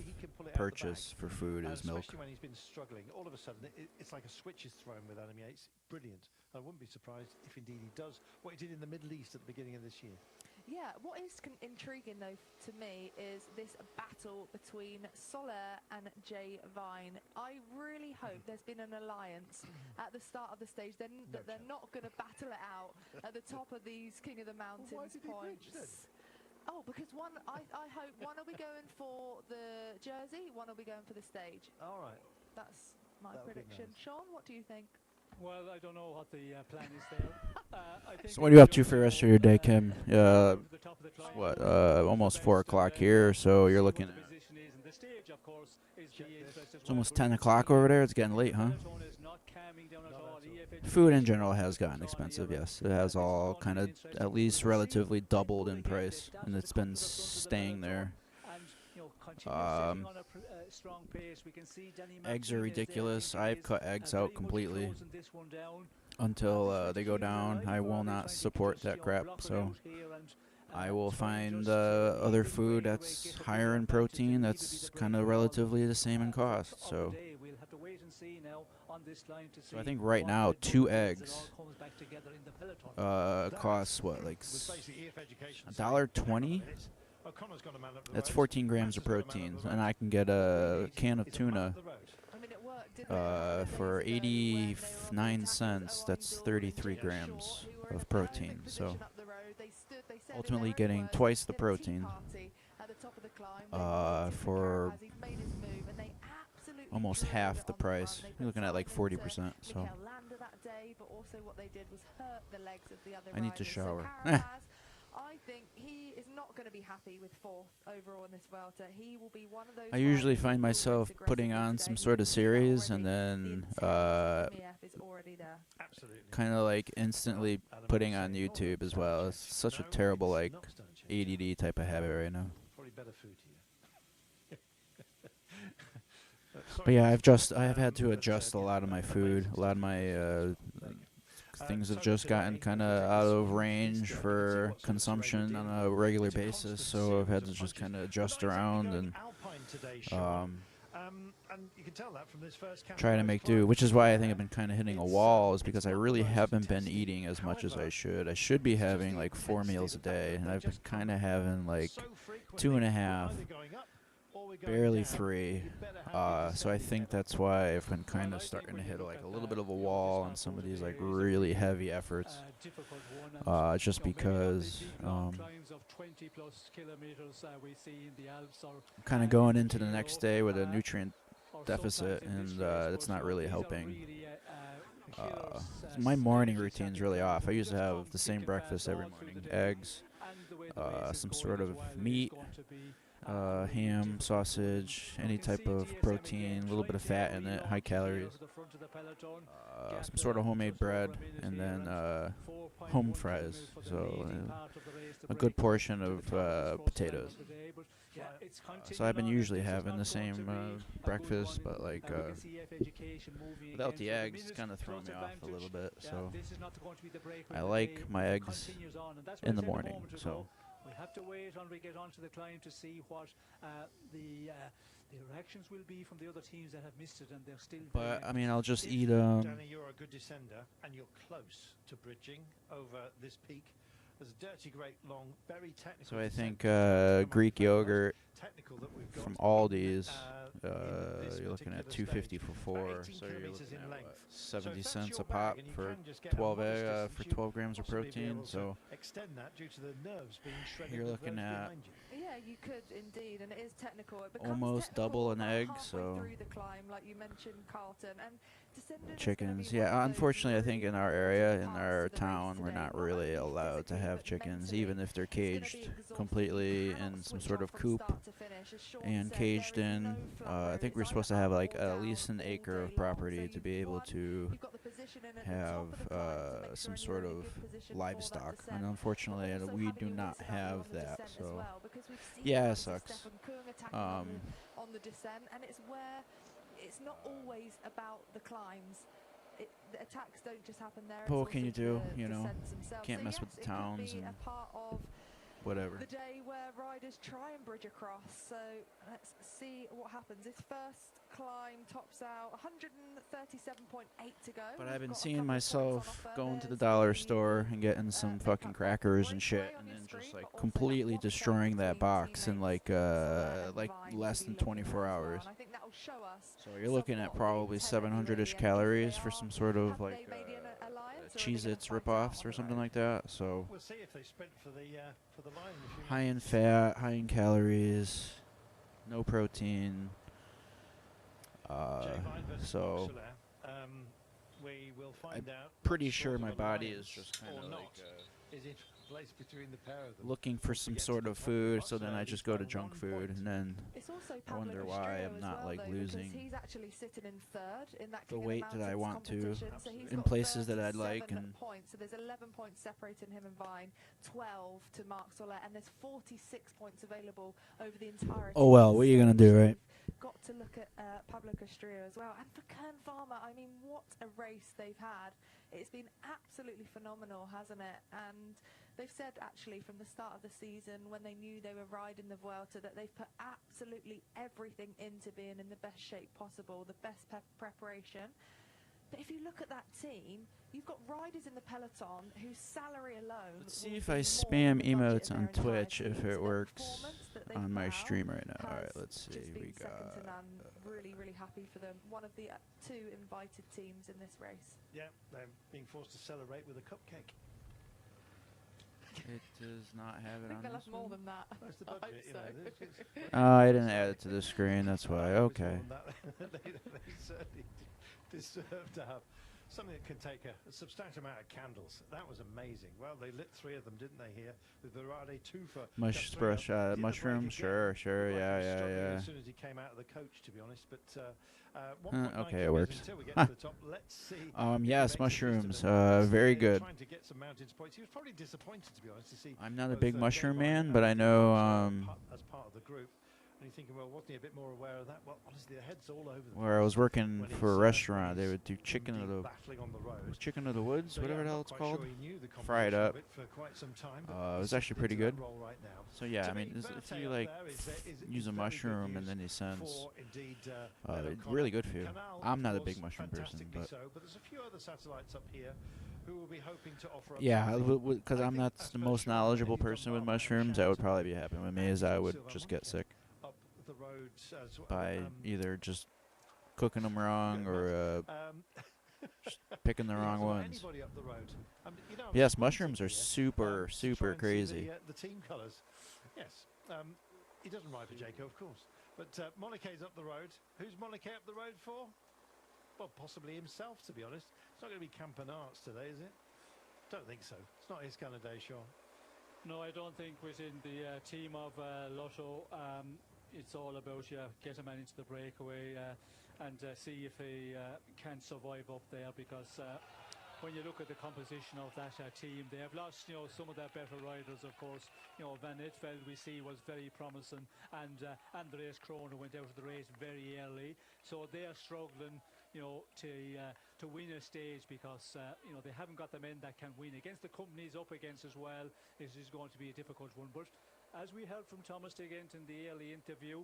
purchase for food is milk. Especially when he's been struggling, all of a sudden it's like a switch is thrown with Adam Yates. Brilliant. I wouldn't be surprised if indeed he does what he did in the Middle East at the beginning of this year. Yeah, what is intriguing though to me is this battle between Soler and Jay Vine. I really hope there's been an alliance at the start of the stage, that they're not going to battle it out at the top of these King of the Mountains points. Oh, because I hope one will be going for the jersey, one will be going for the stage. All right. That's my prediction. Nice. Sean, what do you think? Well, I don't know what the plan is there. I think So what are you up to for the rest of your day, Kim? What, almost 4 o'clock here, so you're looking at... It's almost 10 o'clock over there. It's getting late, huh? Food in general has gotten expensive, yes. It has all kind of at least relatively doubled in price, and it's been staying there. Eggs are ridiculous. I've cut eggs out completely until they go down. I will not support that crap, so I will find other food that's higher in protein that's kind of relatively the same in cost. So I think right now 2 eggs costs what, like $1.20? That's 14 grams of protein, and I can get a can of tuna for 89 cents. That's 33 grams of protein. So ultimately getting twice the protein for almost half the price. You're looking at like 40%. So I need to shower. I think he is not going to be happy with 4th overall in this Vuelta. He will be one of those. I usually find myself putting on some sort of series and then kind of like instantly putting on YouTube as well. It's such a terrible like ADD type of habit right now. Probably better food to But yeah, I have had to adjust a lot of my food, a lot of my things have just gotten kind of out of range for consumption on a regular basis, so I've had to just kind of adjust around and you can tell that from this first try to make do, which is why I think I've been kind of hitting a wall, is because I really haven't been eating as much as I should. I should be having like 4 meals a day, and I've been kind of having like 2.5, barely 3. So I think that's why I've been kind of starting to hit like a little bit of a wall on some of these like really heavy efforts, just because I'm kind of going into the next day with a nutrient deficit, and it's not really helping. My morning routine's really off. I used to have the same breakfast every morning: eggs, some sort of meat, ham, sausage, any type of protein, a little bit of fat in it, high calories, some sort of homemade bread, and then home fries, so a good portion of potatoes. So I've been usually having the same breakfast, but like without the eggs, it's kind of throwing me off a little bit. So I like my eggs in the morning. So we have to wait until we get onto the climb to see what the reactions will be from the other teams that have missed it, and they're still. But I mean, I'll just eat. Danny, you're a good descender, and you're close to bridging over this peak. There's a dirty, great, long, very technical. So I think Greek yogurt from Aldi's, you're looking at $2.50 for 4. So you're looking at what, 70 cents a pop for 12 grams of protein. So you're looking at yeah, you could indeed, and it is technical. It almost double an egg. So through the climb, like you mentioned, Carlton, and chickens. Yeah, unfortunately, I think in our area, in our town, we're not really allowed to have chickens, even if they're caged completely in some sort of coop and caged in. I think we're supposed to have like at least an acre of property to be able to have some sort of livestock, and unfortunately, we do not have that. So yeah, it sucks. On the descent, and it's where it's not always about the climbs. The attacks don't just happen there. But what can you do? You know, can't mess with the towns and whatever. The day where riders try and bridge across. So let's see what happens. This first climb tops out 137.8 to go. But I've been seeing myself going to the dollar store and getting some fucking crackers and shit, and then just like completely destroying that box in like less than 24 hours. So you're looking at probably 700-ish calories for some sort of like Cheez-Its ripoffs or something like that. So high in fat, high in calories, no protein. So I'm pretty sure my body is just kind of like looking for some sort of food, so then I just go to junk food, and then I wonder why I'm not like losing the weight that I want to in places that I'd like. And so there's 11 points separating him and Vine, 12 to Mark Soler, and there's 46 points available over the entire. Oh well, what are you gonna do, right? Got to look at Pablo Castrillo as well, and for Kern Farmer, I mean, what a race they've had. It's been absolutely phenomenal, hasn't it? And they've said actually from the start of the season, when they knew they were riding the Vuelta, that they've put absolutely everything into being in the best shape possible, the best preparation. But if you look at that team, you've got riders in the peloton whose salary alone. Let's see if I spam emotes on Twitch if it works on my stream right now. All right, let's see. We got. Really, really happy for them. One of the 2 invited teams in this race. Yeah, they're being forced to celebrate with a cupcake. It does not have it on they'll this have more one. than that. That's the budget, you know. Oh, I didn't add it to the screen. That's why. Okay. They certainly deserve to have something that can take a substantial amount of candles. That was amazing. Well, they lit 3 of them, didn't they, here? With Verade, 2 for... Mushrooms, sure, yeah. As soon as he came out of the coach, to be honest. But okay, it works. Until we get to the top, let's see. Yes, mushrooms. Very good. Trying to get some mountains points. He was probably disappointed, to be honest, to see. I'm not a big mushroom man, but I know... as part of the group. And you're thinking, well, wasn't he a bit more aware of that? Well, honestly, the head's all over the Where I was working when for a he's, restaurant, they when would do chicken of the battling on the road. chicken of the woods, So, whatever yeah, the I'm hell not it's quite called. sure he knew the Fry it combination up. of it for quite some time, but It was he's actually pretty into that good. role right now. So yeah, To I mean, me, if Vernate you up like there is use a very good mushroom and news then the sense, for indeed, it's O'Connor. really good for you. Canal, I'm of not a course, big mushroom person, fantastically but so, but there's a few other satellites up here who will be hoping to offer up yeah, something. because I'm not the most knowledgeable person with mushrooms, that would probably be happening with me, is I would just get sick Up the road by either just cooking them wrong or just picking the wrong ones. Anybody up the road. You know, Yes, mushrooms are super crazy. The team colours. Yes. He doesn't ride for Jaco, of course. But Monike's up the road. Who's Monike up the road for? Well, possibly himself, to be honest. It's not going to be Campanarts today, is it? Don't think so. It's not his kind of day, Sean. No, I don't think within the team of Lotto, it's all about get a man into the breakaway and see if he can survive up there, because when you look at the composition of that team, they have lost, some of their better riders, of course. Van Itfeld, we see, was very promising, and Andreas Kroner went out of the race very early, so they are struggling, to win a stage, because they haven't got the men that can win against the companies up against as well. It is going to be a difficult one, but as we heard from Thomas Digant in the early interview,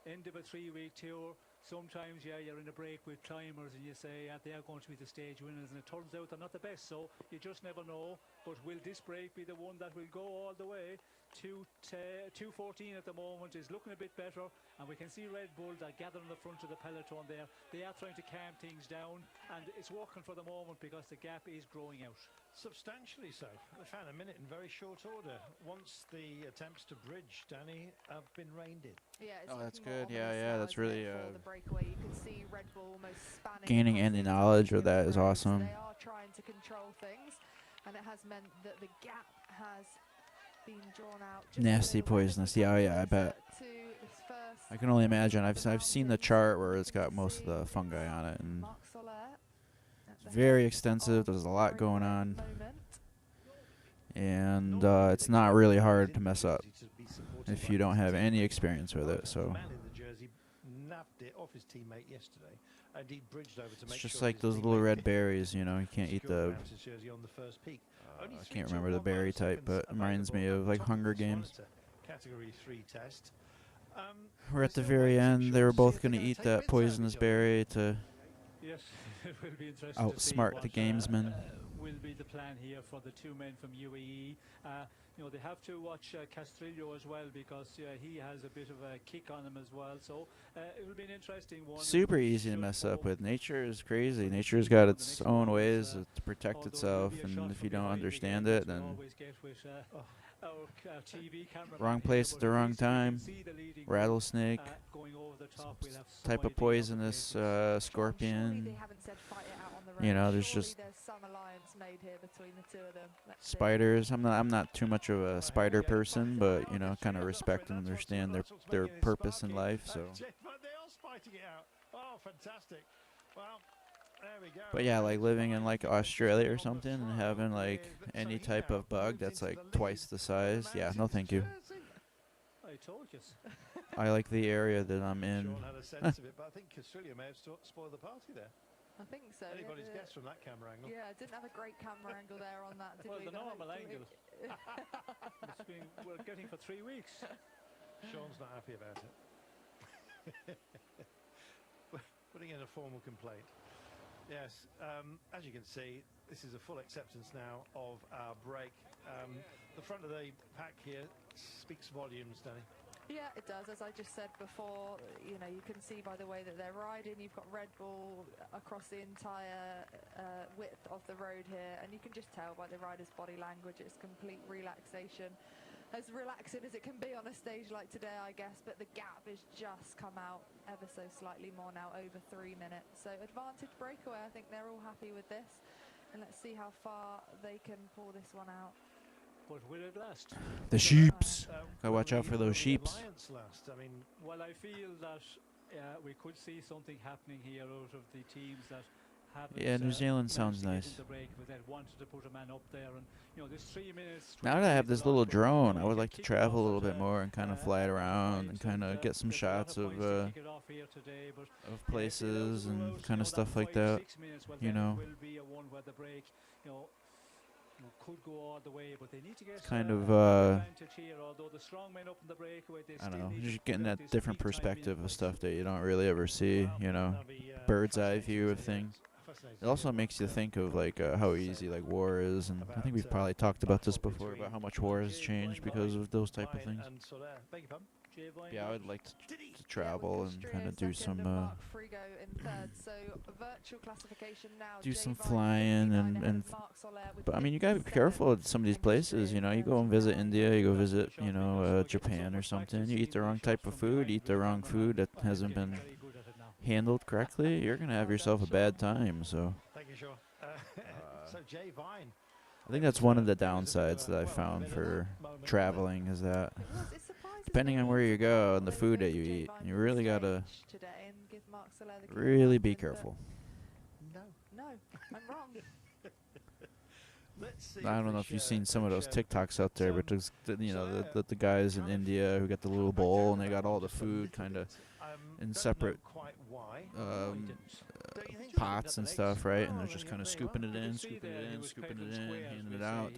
end of a 3-week tour, sometimes you're in a break with climbers and you say they are going to be the stage winners, and it turns out they're not the best, so you just never know. But will this break be the one that will go all the way? 2:14 at the moment is looking a bit better, and we can see Red Bull are gathering the front of the peloton there. They are trying to calm things down, and it's working for the moment because the gap is growing out. Substantially so. They found a minute in very short order once the attempts to bridge, Danny, have been reined in. Yeah, it's that's looking more good. Yeah, ominous yeah, now, that's isn't really it, for the breakaway. You can see Red Bull almost spanning gaining across any the knowledge of entire that is road. awesome. They are trying to control things, and it has meant that the gap has been drawn out. Just Nasty poisonous. Yeah, yeah, I bet. I can only imagine. I've seen the chart where it's got most of the fungi on it, and it's very extensive. There's a lot going on, and it's not really hard to mess up if you don't have any experience with it. So The man in the jersey nabbed it off his teammate yesterday, and he bridged over to it's make just sure like his those teammate little red didn't berries. You can't eat secure the. round his jersey on the first peak. Only I 3 can't to remember the 1 berry type, but it reminds me of like Hunger Games. Category 3 test. We're at the very end. They were both going to eat that poisonous berry to Yes, it will be interesting to see outsmart what the gamesman. will be the plan here for the two men from UAE. They have to watch Castrillo as well, because he has a bit of a kick on him as well. So it will be an interesting one. Super easy to mess up with. Nature is crazy. Nature's got its own ways to protect itself, and if you don't understand it, then wrong place at the wrong time. Rattlesnake, type of poisonous scorpion. There's just spiders. I'm not too much of a spider person, but kind of respect and understand their purpose in life. So. They are spiting it out. Oh, fantastic. Well, there we go. But yeah, like living in like Australia or something and having like any type of bug that's like twice the size. Yeah, no thank you. I told you. I like the area that I'm in. Sean had a sense of it, but I think Castrillo may have spoiled the party there. I think so. Anybody's guess from that camera angle. Yeah, I didn't have a great camera angle there on that, did Well, we? the But normal hopefully- angle. We're getting for 3 weeks. Sean's not happy about it. Putting in a formal complaint. Yes, as you can see, this is a full acceptance now of our break. The front of the pack here speaks volumes, Danny. Yeah, it does. As I just said before, you can see by the way that they're riding, you've got Red Bull across the entire width of the road here, and you can just tell by the rider's body language, it's complete relaxation. As relaxing as it can be on a stage like today, I guess, but the gap has just come out ever so slightly more now, over 3 minutes. So advantage breakaway, I think they're all happy with this, and let's see how far they can pull this one out. But will it last? The sheeps. Gotta watch out for those sheeps. Well, I feel that we could see something happening here out of the teams that Yeah, New Zealand sounds nice. The break, but they wanted to put a man up there, and there's 3 minutes. Now that I have this little drone, I would like to travel a little bit more and kind of fly it around and kind of get some shots of places and kind of stuff like that. Could go all the way, but they need to get kind of here, although the strong men up in the breakaway, I don't know, just getting that different perspective of stuff that you don't really ever see, bird's eye view of things. It also makes you think of like how easy like war is, and I think we've probably talked about this before about how much war has changed because of those type of things. Yeah, I would like to travel and kind of do some flying and but I mean you gotta be careful at some of these places. You go and visit India, you go visit Japan or something. You eat the wrong type of food, eat the wrong food that hasn't been handled correctly, you're gonna have yourself a bad time. So Thank you, Sean. So Jay Vine. I think that's one of the downsides that I found for traveling is that depending on where you go and the food that you eat, you really gotta really be careful. No, I'm wrong. I don't know if you've seen some of those TikToks out there, but there's the guys in India who got the little bowl and they got all the food kind of in separate pots and stuff, right? And they're just kind of scooping it in, handing it out,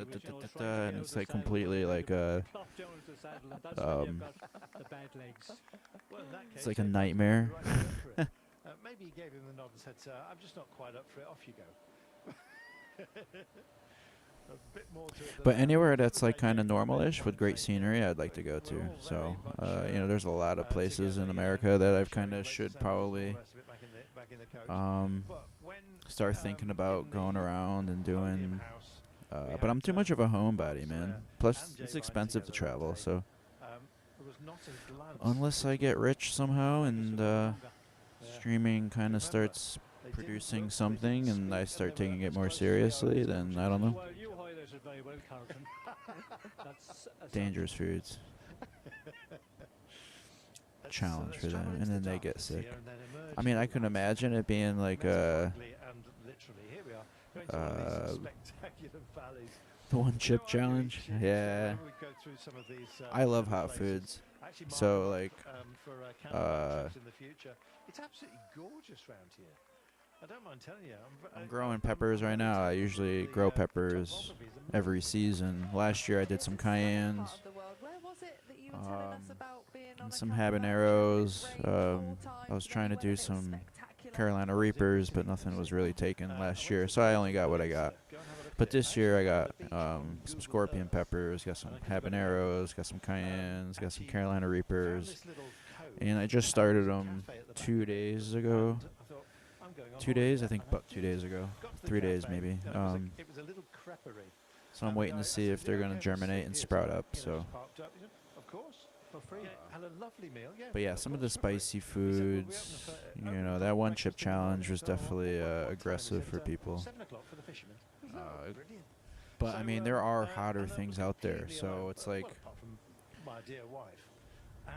and it's like completely like it's like a nightmare. Maybe he gave him the nod and said, "I'm just not quite up for it. Off you go." A bit more to it But anywhere that's like kind of normal-ish with great scenery, I'd like to go to. So, there's a lot of places in America that I've kind of should probably start thinking about going around and doing. But I'm too much of a homebody, man. Plus, it's expensive to travel. So, unless I get rich somehow and streaming kind of starts producing something and I start taking it more seriously, then I don't know. Very well, Carlton. Dangerous foods. Challenge for them, and then they get sick. I mean, I can imagine it being like a the one chip challenge. Yeah. I love hot foods. So like it's absolutely gorgeous round here. I don't mind telling you. I'm growing peppers right now. I usually grow peppers every season. Last year I did some cayennes, and some habaneros. I was trying to do some Carolina Reapers, but nothing was really taken last year, so I only got what I got. But this year I got some scorpion peppers, got some habaneros, got some cayennes, got some Carolina Reapers, and I just started them 2 days ago. 2 days, I think about 2 days ago. 3 days maybe. So I'm waiting to see if they're going to germinate and sprout up. So, but yeah, some of the spicy foods, that one chip challenge was definitely aggressive for people. But I mean, there are hotter things out there, so it's like,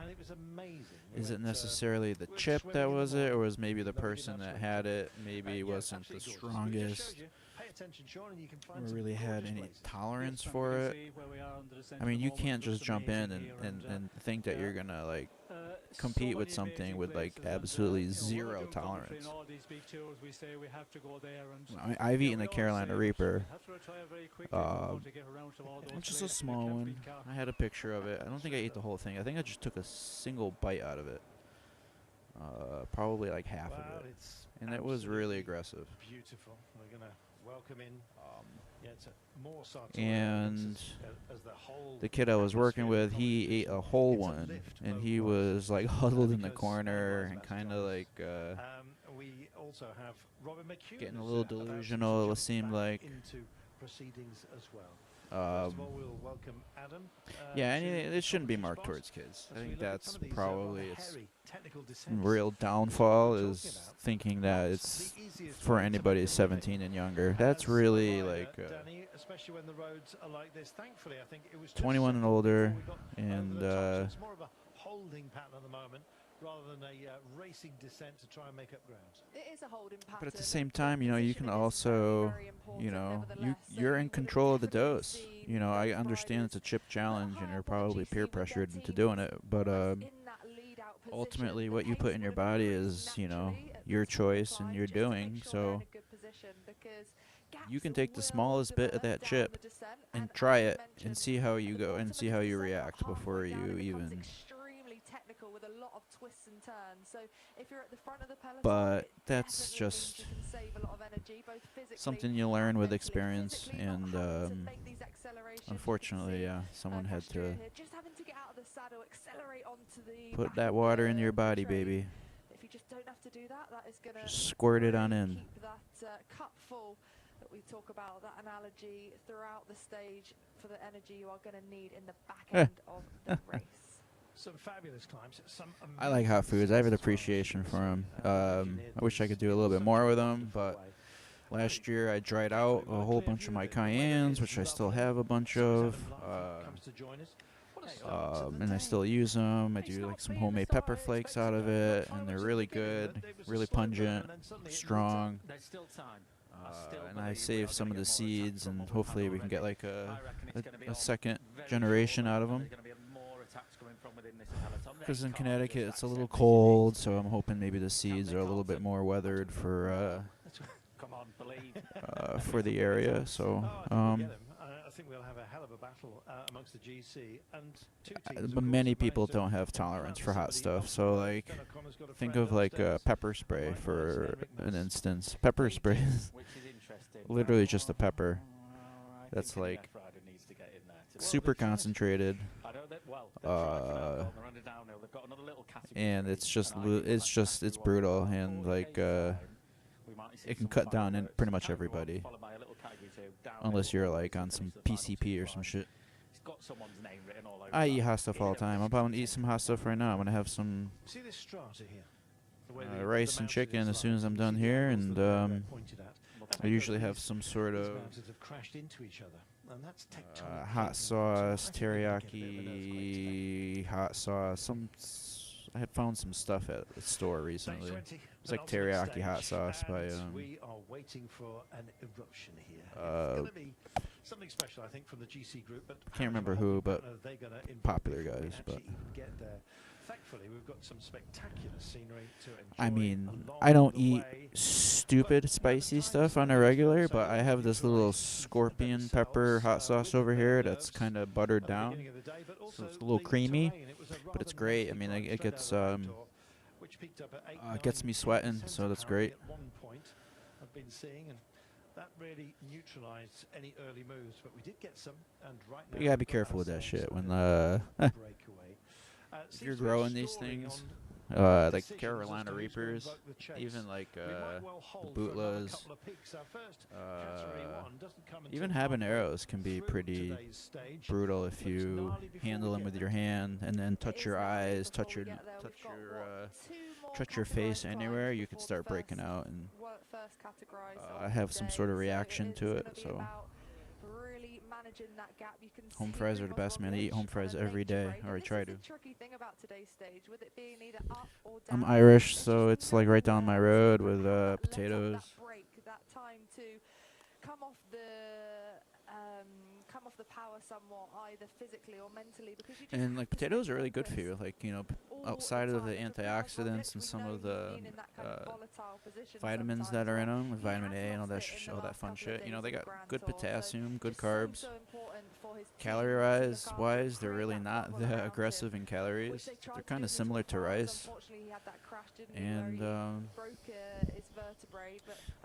and it was amazing. Is it necessarily the chip that was it, or was maybe the person that had it maybe wasn't the strongest, or really had any tolerance for it? I mean, you can't just jump in and think that you're gonna like compete with something with like absolutely zero tolerance. I've eaten a Carolina Reaper, just a small one. I had a picture of it. I don't think I ate the whole thing. I think I just took a single bite out of it, probably like half of it, and it was really aggressive. Beautiful. We're gonna welcome in. And the kid I was working with, he ate a whole one, and he was like huddled in the corner and kind of like we also have Robin McHugh getting a little delusional, it seemed like. Into proceedings as well. We'll welcome Adam. Yeah, and it shouldn't be marked towards kids. I think that's probably its real downfall, is thinking that it's for anybody 17 and younger. That's really like 21 and older, and it's more of a holding pattern at the moment. rather than a racing descent to try and make up ground. It is a holding pattern. But at the same time, you know, you can also, you know, you're in control of the dose. You know, I understand it's a chip challenge and you're probably peer pressured into doing it, but ultimately what you put in your body is, you know, your choice and you're doing. So you can take the smallest bit of that chip and try it and see how you go and see how you react before you even. Technical with a lot of twists and turns. So if you're at the front of the peloton, But that's just you can save a lot of energy, both physically something you learn with experience, and unfortunately, yeah, someone had to just having to get out of the saddle, accelerate onto the put that water in your body, baby. If you just don't have to do that, that is gonna Just squirt it on in. keep that cup full that we talk about, that analogy throughout the stage for the energy you are going to need in the back end of the race. Some fabulous climbs. I like hot foods. I have an appreciation for them. I wish I could do a little bit more with them, but last year I dried out a whole bunch of my cayennes, which I still have a bunch of, and I still use them. I do like some homemade pepper flakes out of it, and they're really good, really pungent, strong. And I saved some of the seeds, and hopefully we can get like a second generation out of them. Because in Connecticut it's a little cold, so I'm hoping maybe the seeds are a little bit more weathered for the area. So I think we'll have a hell of a battle amongst the GC, and two teams, but many people don't have tolerance for hot stuff. So like, think of like pepper spray for an instance. Pepper spray is literally just a pepper that's like super concentrated, and it's brutal, and like it can cut down in pretty much everybody, unless you're like on some PCP or some shit. I eat hot stuff all the time. I'm about to eat some hot stuff right now. I'm gonna have some rice and chicken as soon as I'm done here, and I usually have some sort of hot sauce, teriyaki hot sauce. I had found some stuff at the store recently. It's like teriyaki hot sauce by we are waiting for an eruption here. It's going to be something special, I think, from the GC group, but can't remember who, but popular guys. But get there. Thankfully, we've got some spectacular scenery to enjoy. I mean, I don't eat stupid spicy stuff on a regular, but I have this little scorpion pepper hot sauce over here that's kind of buttered down, so it's a little creamy, but it's great. I mean, it gets me sweating, so that's great. At one point, I've been seeing, and that really neutralized any early moves, but we did get some, and right now But you gotta be careful with that shit when if you're growing these things, like Carolina Reapers, even like the Bootlas, even habaneros can be pretty brutal if you handle them with your hand and then touch your eyes, touch your face anywhere. You could start breaking out and have some sort of reaction to it. So home fries are the best, man. I eat home fries every day, or I try to. I'm Irish, so it's like right down my road with potatoes. Come off the power somewhat, either physically or mentally, because you just and like potatoes are really good for you, like, you know, outside of the antioxidants and some of the vitamins that are in them, with vitamin A and all that fun shit. You know, they got good potassium, good carbs. Calorie-wise, they're really not that aggressive in calories. They're kind of similar to rice. And I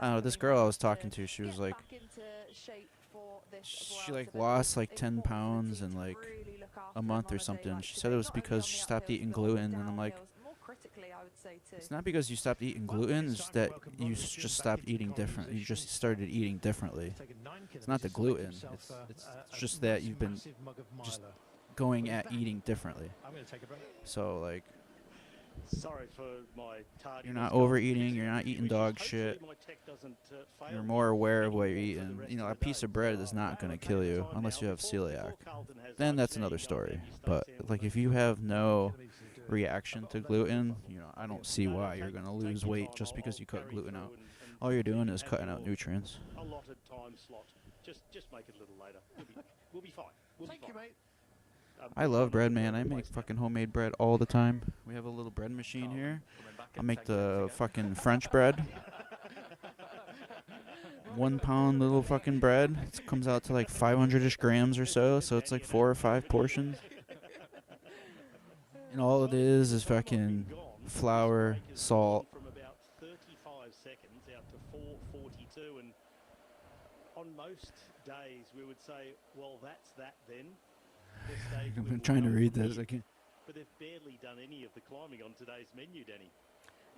don't know, this girl I was talking to, she was like, she like lost like 10 pounds in like a month or something. She said it was because she stopped eating gluten, and I'm like, it's not because you stopped eating gluten, it's that you just stopped eating different. You just started eating differently. It's not the gluten, it's just that you've been just going at eating differently. So like, sorry for my you're not overeating, you're not eating dog shit. You're more aware of what you're eating. You know, a piece of bread is not going to kill you unless you have celiac. Then that's another story. But like, if you have no reaction to gluten, you know, I don't see why you're going to lose weight just because you cut gluten out. All you're doing is cutting out nutrients. Allotted time slot. Just make it a little later. We'll be fine. Thank you, mate. I love bread, man. I make fucking homemade bread all the time. We have a little bread machine here. I make the fucking French bread. 1 pound little fucking bread. It comes out to like 500-ish grams or so. So it's like 4 or 5 portions. And all it is fucking flour, salt. From about 35 seconds out to 4:42, and on most days we would say, well, that's that then. I'm trying to read this. I can't. But they've barely done any of the climbing on today's menu, Danny.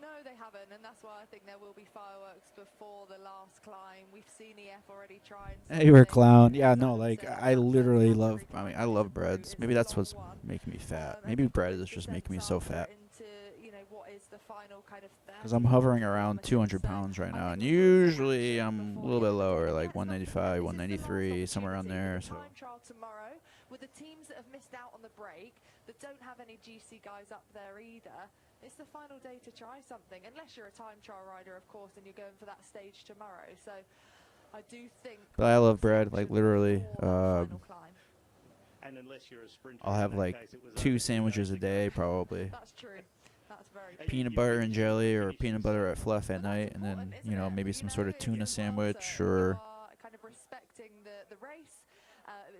No, they haven't, and that's why I think there will be fireworks before the last climb. We've seen EF already try and... Hey, you're a clown. Yeah, no, like, I literally love, I mean, I love breads. Maybe that's what's making me fat. Maybe bread is just making me so fat. Because I'm hovering around 200 pounds right now, and usually I'm a little bit lower, like 195, 193, somewhere around there. So. Time trial tomorrow with the teams that have missed out on the break, that don't have any GC guys up there either. It's the final day to try something, unless you're a time trial rider, of course, and you're going for that stage tomorrow. So I do think... But I love bread, like literally. And unless you're a sprinter, I'll have like 2 sandwiches a day, probably. That's true. That's very true. Peanut butter and jelly, or peanut butter at fluff at night, and then, you know, maybe some sort of tuna sandwich, or kind of respecting the race,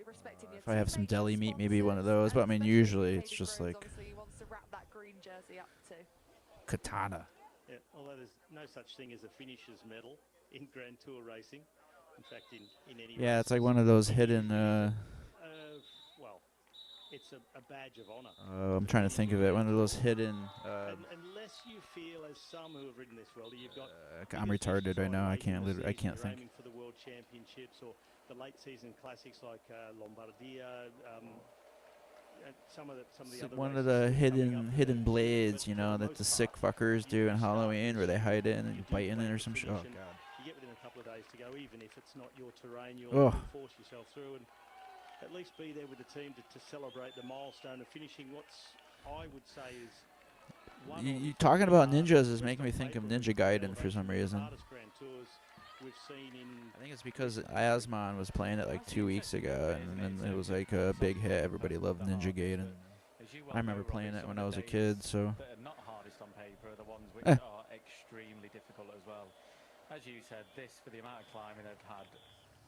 respecting if I have some deli meat, maybe one of those. But I mean, usually it's just like he wants to wrap that green jersey up too. katana. Yeah, although there's no such thing as a finisher's medal in Grand Tour racing. In fact, in any Yeah, it's like one of those hidden. Well, it's a badge of honor. I'm trying to think of it. One of those hidden. Unless you feel, as some who have ridden this world, you've got. I'm retarded right now. I can't think. Aiming for the World Championships or the late season classics like Lombardia. Some of the other one of the hidden blades, you know, that the sick fuckers do in Halloween, where they hide it and then you bite in it or some shit. Oh god. You get within a couple of days to go, even if it's not your terrain, you'll force yourself through and at least be there with the team to celebrate the milestone of finishing what's, I would say, is one. You talking about ninjas is making me think of Ninja Gaiden for some reason. I think it's because Asmon was playing it like 2 weeks ago, and then it was like a big hit. Everybody loved Ninja Gaiden. I remember playing it when I was a kid, so. That are not hardest on paper are the ones which are extremely difficult as well. As you said, this, for the amount of climbing they've had,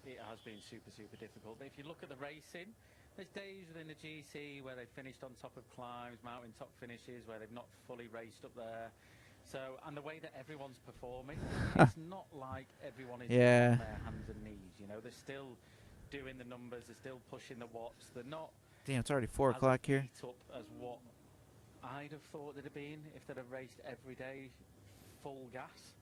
it has been super, super difficult. But if you look at the racing, there's days within the GC where they've finished on top of climbs, mountain top finishes, where they've not fully raced up there. So, and the way that everyone's performing, it's not like everyone is on their hands and knees, you know. They're still doing the numbers, they're still pushing the watts. They're not... Damn, it's already 4 o'clock here. ...up as what I'd have thought they'd have been if they'd have raced every day full gas.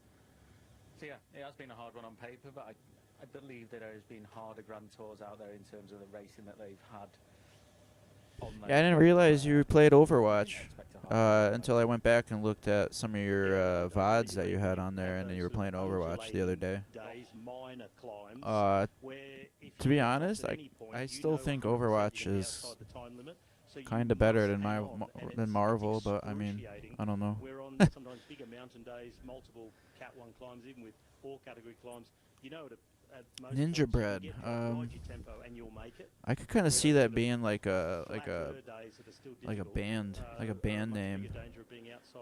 So, yeah, it has been a hard one on paper, but I believe that there has been harder Grand Tours out there in terms of the racing that they've had. Yeah, I didn't realize you played Overwatch until I went back and looked at some of your VODs that you had on there, and then you were playing Overwatch the other day. To be honest, I still think Overwatch is kind of better than Marvel, but I mean, I don't know. We're on sometimes bigger mountain days, multiple Cat 1 climbs, even with 4 category climbs. You know, Ninja Bread. I could kind of see that being like a band name,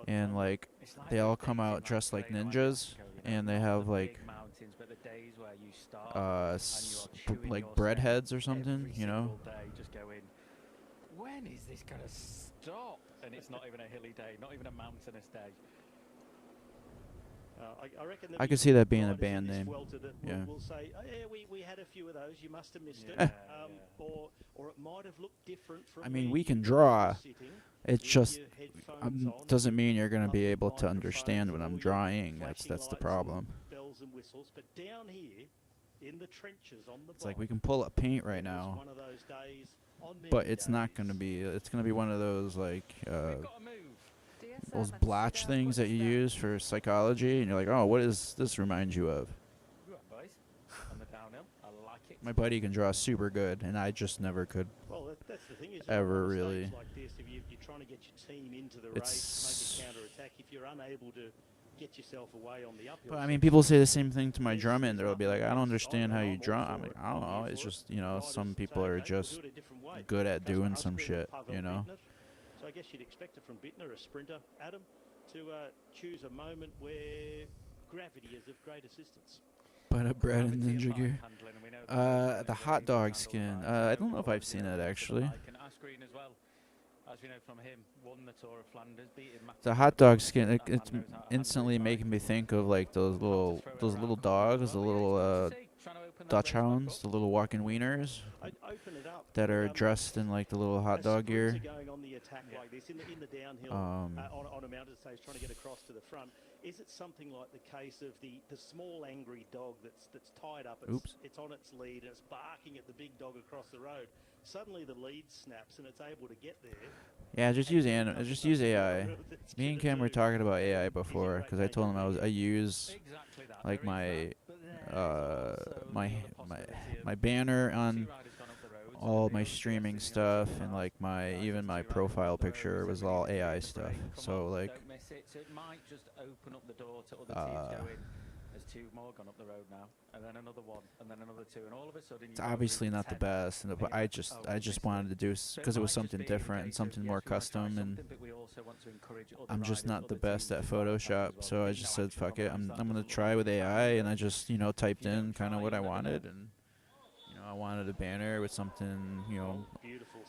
and like they all come out dressed like ninjas, and they have like like bread heads or something, you know. When is this gonna stop? And it's not even a hilly day, not even a mountainous day. I reckon I could see that being a band name. Yeah. We'll say, oh, yeah, we had a few of those. You must have missed it, or it might have looked different from. I mean, we can draw. It just doesn't mean you're going to be able to understand what I'm drawing. That's the problem. Bells and whistles, but down here in the trenches on the it's like we can pull up paint right now, one of those days but it's not going to be. It's going to be one of those like. Those blotch things that you use for psychology, and you're like, oh, what does this remind you of? On the downhill, I like it. My buddy can draw super good, and I just never could. Well, that's that's the thing is ever on a really. stage like this, if you're trying to get your team into the race, It's make a counter-attack, if you're unable to get yourself away on the uphill. But I mean, people say the same thing to my drumming. They'll be like, "I don't understand how you drum." I'm like, "I don't know. It's just, you know, some people are just good at doing some shit, you know." So I guess you'd expect it from Bittner, a sprinter, Adam, to choose a moment where gravity is of great assistance. But a bread and ninja gear. The hot dog skin. I don't know if I've seen it actually. As we know from him, won the Tour of Flanders, beating The hot dog skin. It's instantly making me think of like those little dogs, the little Dutch hounds, the little walking wieners that are dressed in like the little hot dog gear. Going on the attack like this in the downhill on a mountain stage, trying to get across to the front. Is it something like the case of the small angry dog that's tied up? It's on its lead and it's barking at the big dog across the road. Suddenly the lead snaps and it's able to get there. Yeah, just use AI. Me and Kim were talking about AI before because I told him I use like my banner on all my streaming stuff and like even my profile picture was all AI stuff. So like Don't miss it. So it might just open up the door to other teams going. There's two more gone up the road now, and then another one, and then another two, and all of a sudden. It's obviously not the best, but I just wanted to do because it was something different and something more custom, and I'm just not the best at Photoshop, so I just said fuck it. I'm gonna try with AI, and I just typed in kind of what I wanted, and I wanted a banner with something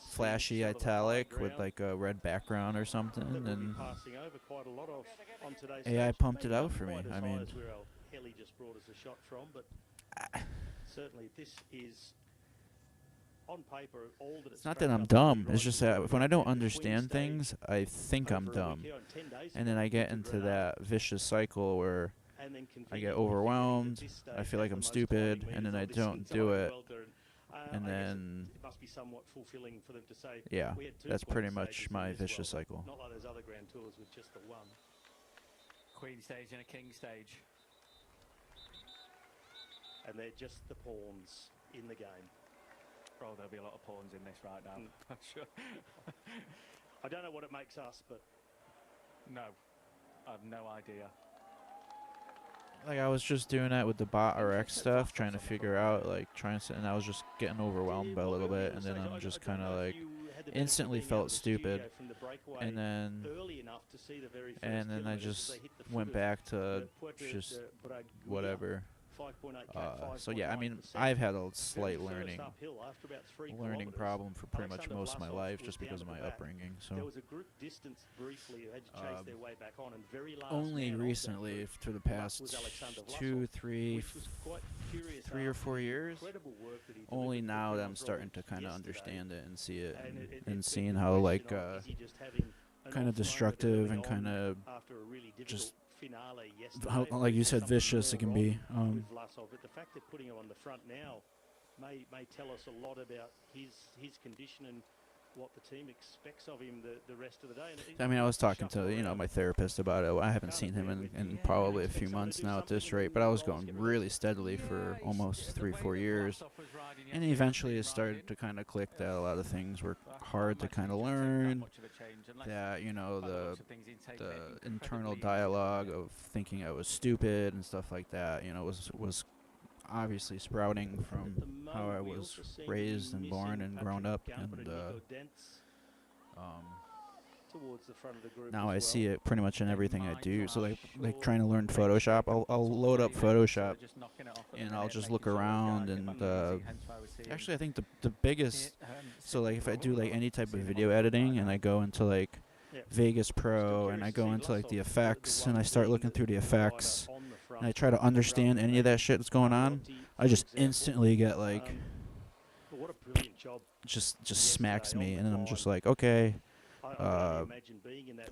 flashy, italic, with like a red background or something, and AI pumped it out for me. I mean. Kelly just brought us a shot from, but certainly this is on paper all that it's not that I'm dumb. It's just that when I don't understand things, I think I'm dumb, and then I get into that vicious cycle where I get overwhelmed. I feel like I'm stupid, and then I don't do it, and then it must be somewhat fulfilling for them to say. Yeah, that's pretty much my vicious cycle. Not like those other Grand Tours with just the one. Queen stage and a king stage. And they're just the pawns in the game. Oh, there'll be a lot of pawns in this right now. I'm sure. I don't know what it makes us, but no, I have no idea. Like I was just doing that with the bot RX stuff, trying to figure out and I was just getting overwhelmed by a little bit, and then I'm just kind of like instantly felt stupid, and then I just went back to just whatever. So yeah, I mean, I've had a slight learning problem for pretty much most of my life just because of my upbringing. So only recently, through the past 3 or 4 years, only now that I'm starting to kind of understand it and see it, and seeing how like kind of destructive and kind of just how, like you said, vicious it can be. But the fact that putting him on the front now may tell us a lot about his condition and what the team expects of him the rest of the day. I mean, I was talking to my therapist about it. I haven't seen him in probably a few months now at this rate, but I was going really steadily for almost 3-4 years, and eventually it started to kind of click that a lot of things were hard to kind of learn. That the internal dialogue of thinking I was stupid and stuff like that, was obviously sprouting from how I was raised and born and grown up, and now I see it pretty much in everything I do. So like trying to learn Photoshop, I'll load up Photoshop and I'll just look around, and actually I think the biggest, so like if I do like any type of video editing and I go into like Vegas Pro and I go into like the effects and I start looking through the effects and I try to understand any of that shit that's going on, I just instantly get like just smacks me, and then I'm just like, okay,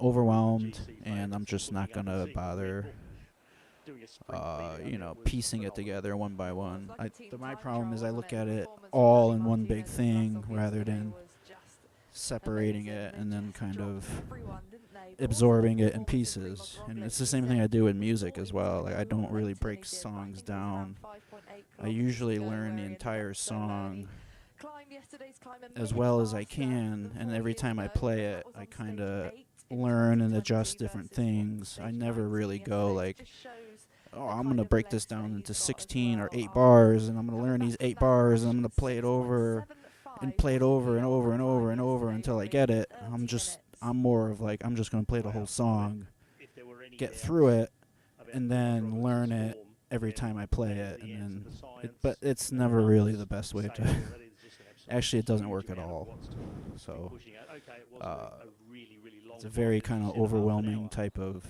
overwhelmed, and I'm just not gonna bother piecing it together one by one. My problem is I look at it all in one big thing rather than separating it and then kind of absorbing it in pieces. And it's the same thing I do with music as well. Like I don't really break songs down. I usually learn the entire song as well as I can, and every time I play it, I kind of learn and adjust different things. I never really go like, oh, I'm going to break this down into 16 or 8 bars, and I'm going to learn these 8 bars, and I'm going to play it over and play it over and over and over and over until I get it. I'm more of like, I'm just going to play the whole song, get through it, and then learn it every time I play it. And then but it's never really the best way to actually, it doesn't work at all. So it's a very kind of overwhelming type of.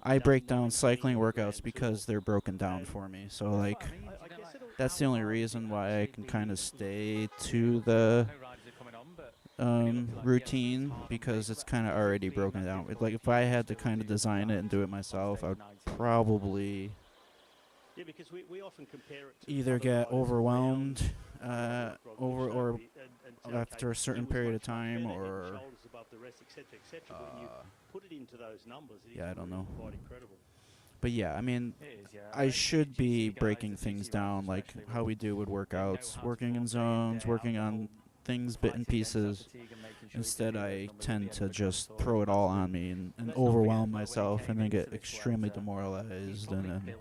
I break down cycling workouts because they're broken down for me. So like, that's the only reason why I can kind of stay to the routine, because it's kind of already broken down. Like if I had to kind of design it and do it myself, I would probably either get overwhelmed or after a certain period of time, or yeah, I don't know. But yeah, I mean, I should be breaking things down like how we do with workouts, working in zones, working on things, bit and pieces. Instead, I tend to just throw it all on me and overwhelm myself, and then get extremely demoralized. And then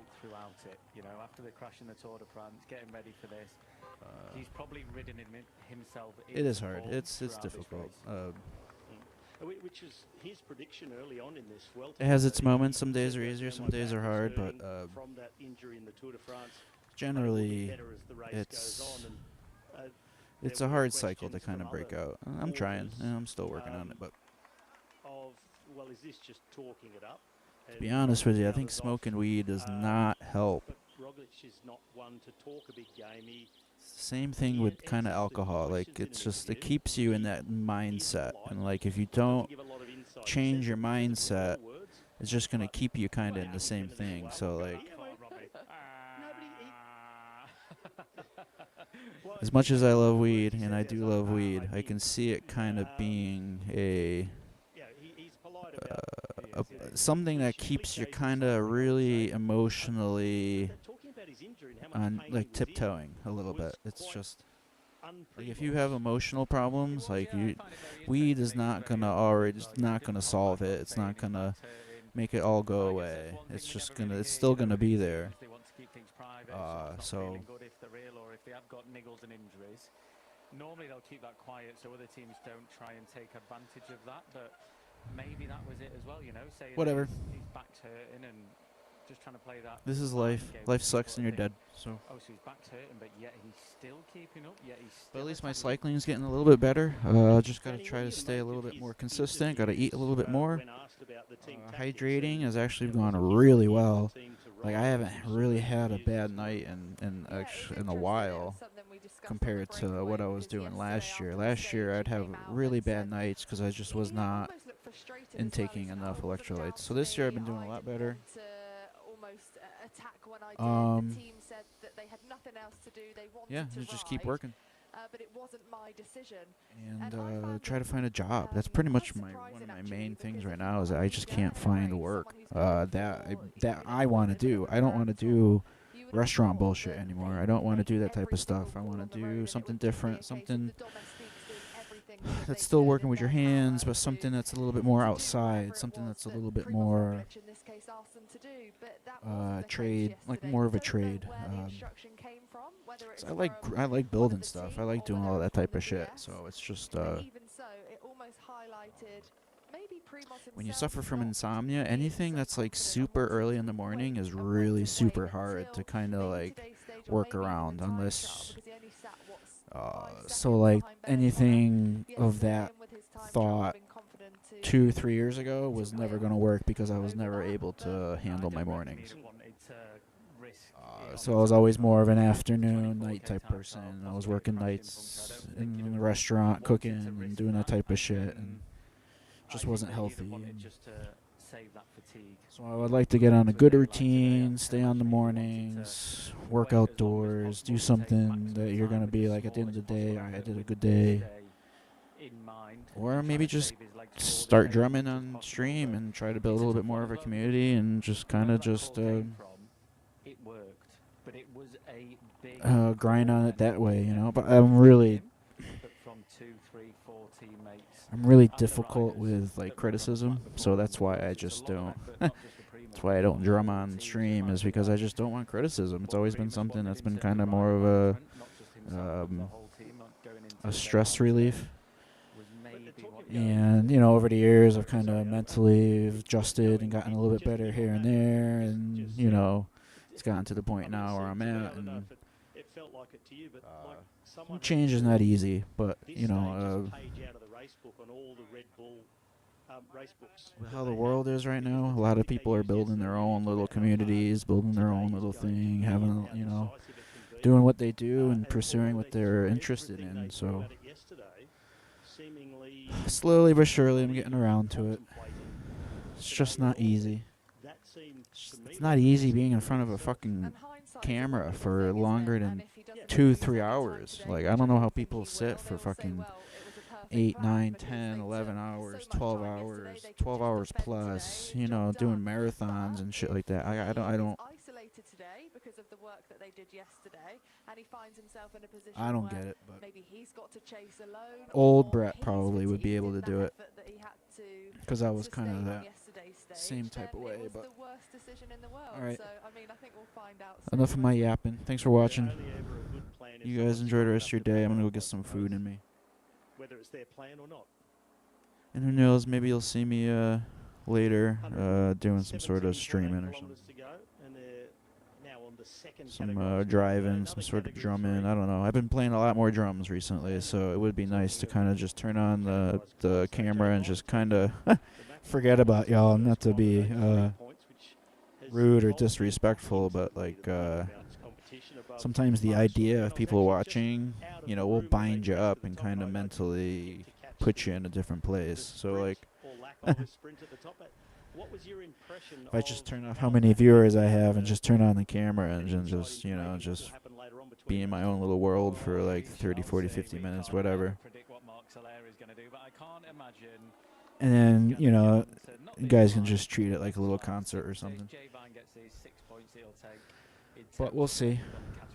you know, after the crash in the Tour de France, getting ready for this, he's probably ridden himself. It is hard. It's difficult. Which is his prediction early on in this Vuelta. It has its moments. Some days are easier, some days are hard, but from that injury in the Tour de France, generally it's a hard cycle to kind of break out. I'm trying, and I'm still working on it. But well, is this just talking it up? To be honest with you, I think smoking weed does not help. Roglic is not one to talk a big game. Same thing with kind of alcohol. Like, it's just, it keeps you in that mindset. And like, if you don't change your mindset, it's just going to keep you kind of in the same thing. So like, as much as I love weed, and I do love weed, I can see it kind of being something that keeps you kind of really emotionally on, like, tiptoeing a little bit. It's just like, if you have emotional problems, like, weed is not gonna solve it. It's not gonna make it all go away. It's still gonna be there. So normally they'll keep that quiet so other teams don't try and take advantage of that, but maybe that was it as well, you know, saying whatever. His back's hurting and just trying to play that. This is life. Life sucks and you're dead. So. Oh, so his back's hurting, but yet he's still keeping up. Yet he's still. But at least my cycling is getting a little bit better. Just gotta try to stay a little bit more consistent. Gotta eat a little bit more. Hydrating has actually gone really well. Like, I haven't really had a bad night in a while, compared to what I was doing last year. Last year I'd have really bad nights because I just was not intaking enough electrolytes. So this year I've been doing a lot better. Yeah, just keep working. But it wasn't my decision. And try to find a job. That's pretty much one of my main things right now, is that I just can't find work that I want to do. I don't want to do restaurant bullshit anymore. I don't want to do that type of stuff. I want to do something different, something that's still working with your hands, but something that's a little bit more outside, something that's a little bit more trade, like more of a trade. So I like building stuff. I like doing all that type of shit. So it's just when you suffer from insomnia, anything that's like super early in the morning is really super hard to kind of like work around, unless so like anything of that thought 2-3 years ago was never going to work, because I was never able to handle my mornings. So I was always more of an afternoon, night type person. I was working nights in the restaurant, cooking and doing that type of shit, and just wasn't healthy. So I would like to get on a good routine, stay on the mornings, work outdoors, do something that you're going to be like, at the end of the day, I did a good day. Or maybe just start drumming on stream and try to build a little bit more of a community, and just kind of just it worked, but it was a grind on it that way, you know. But I'm really difficult with like criticism, so that's why I just don't. That's why I don't drum on stream, is because I just don't want criticism. It's always been something that's been kind of more of a stress relief. And, you know, over the years I've kind of mentally adjusted and gotten a little bit better here and there, and, you know, it's gotten to the point now where I'm at, and change is not easy, but, you know, with how the world is right now, a lot of people are building their own little communities, building their own little thing, having, you know, doing what they do and pursuing what they're interested in, so slowly but surely I'm getting around to it. It's just not easy. It's not easy being in front of a fucking camera for longer than 2-3 hours. Like, I don't know how people sit for fucking 8, 9, 10, 11 hours, 12 hours, 12 hours plus, you know, doing marathons and shit like that. I don't Isolated today because of the work that they did yesterday, and he finds himself in a position I don't where get it, but maybe he's got to chase alone. old Brett probably would be able to do it, because I was kind of that same type of way. But all right, so, I mean, I think we'll find out enough of my yapping. Thanks for watching. You guys enjoy the rest of your day. I'm gonna go get some food in me. Whether it's their plan or not. And who knows, maybe you'll see me later doing some sort of streaming or something. Some driving, some sort of drumming. I don't know. I've been playing a lot more drums recently, so it would be nice to kind of just turn on the camera and just kind of forget about y'all. Not to be rude or disrespectful, but like sometimes the idea of people watching, you know, will bind you up and kind of mentally put you in a different place. So like, if I just turn off how many viewers I have and just turn on the camera and just, you know, just be in my own little world for like 30, 40, 50 minutes, whatever. And then, you know, you guys can just treat it like a little concert or something. But we'll see.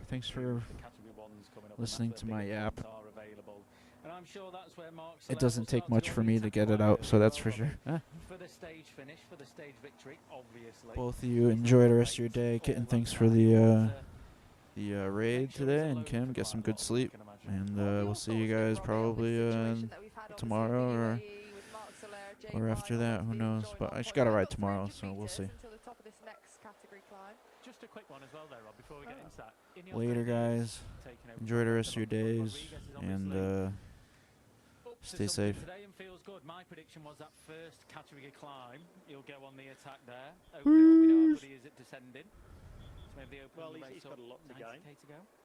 Thanks for listening to my yap. It doesn't take much for me to get it out, so that's for sure. Both of you enjoy the rest of your day. Kitten, thanks for the raid today, and Kim, get some good sleep. And we'll see you guys probably tomorrow or after that. Who knows? But I just got to ride tomorrow, so we'll see. Just a quick one as well there, Rob, before we get into that. Later, guys. Enjoy the rest of your days, and stay safe. Today and feels good. My prediction was that first category climb, you'll go on the attack there. We know everybody is it descending. So maybe open well, the race he's got a lot to gain. to go.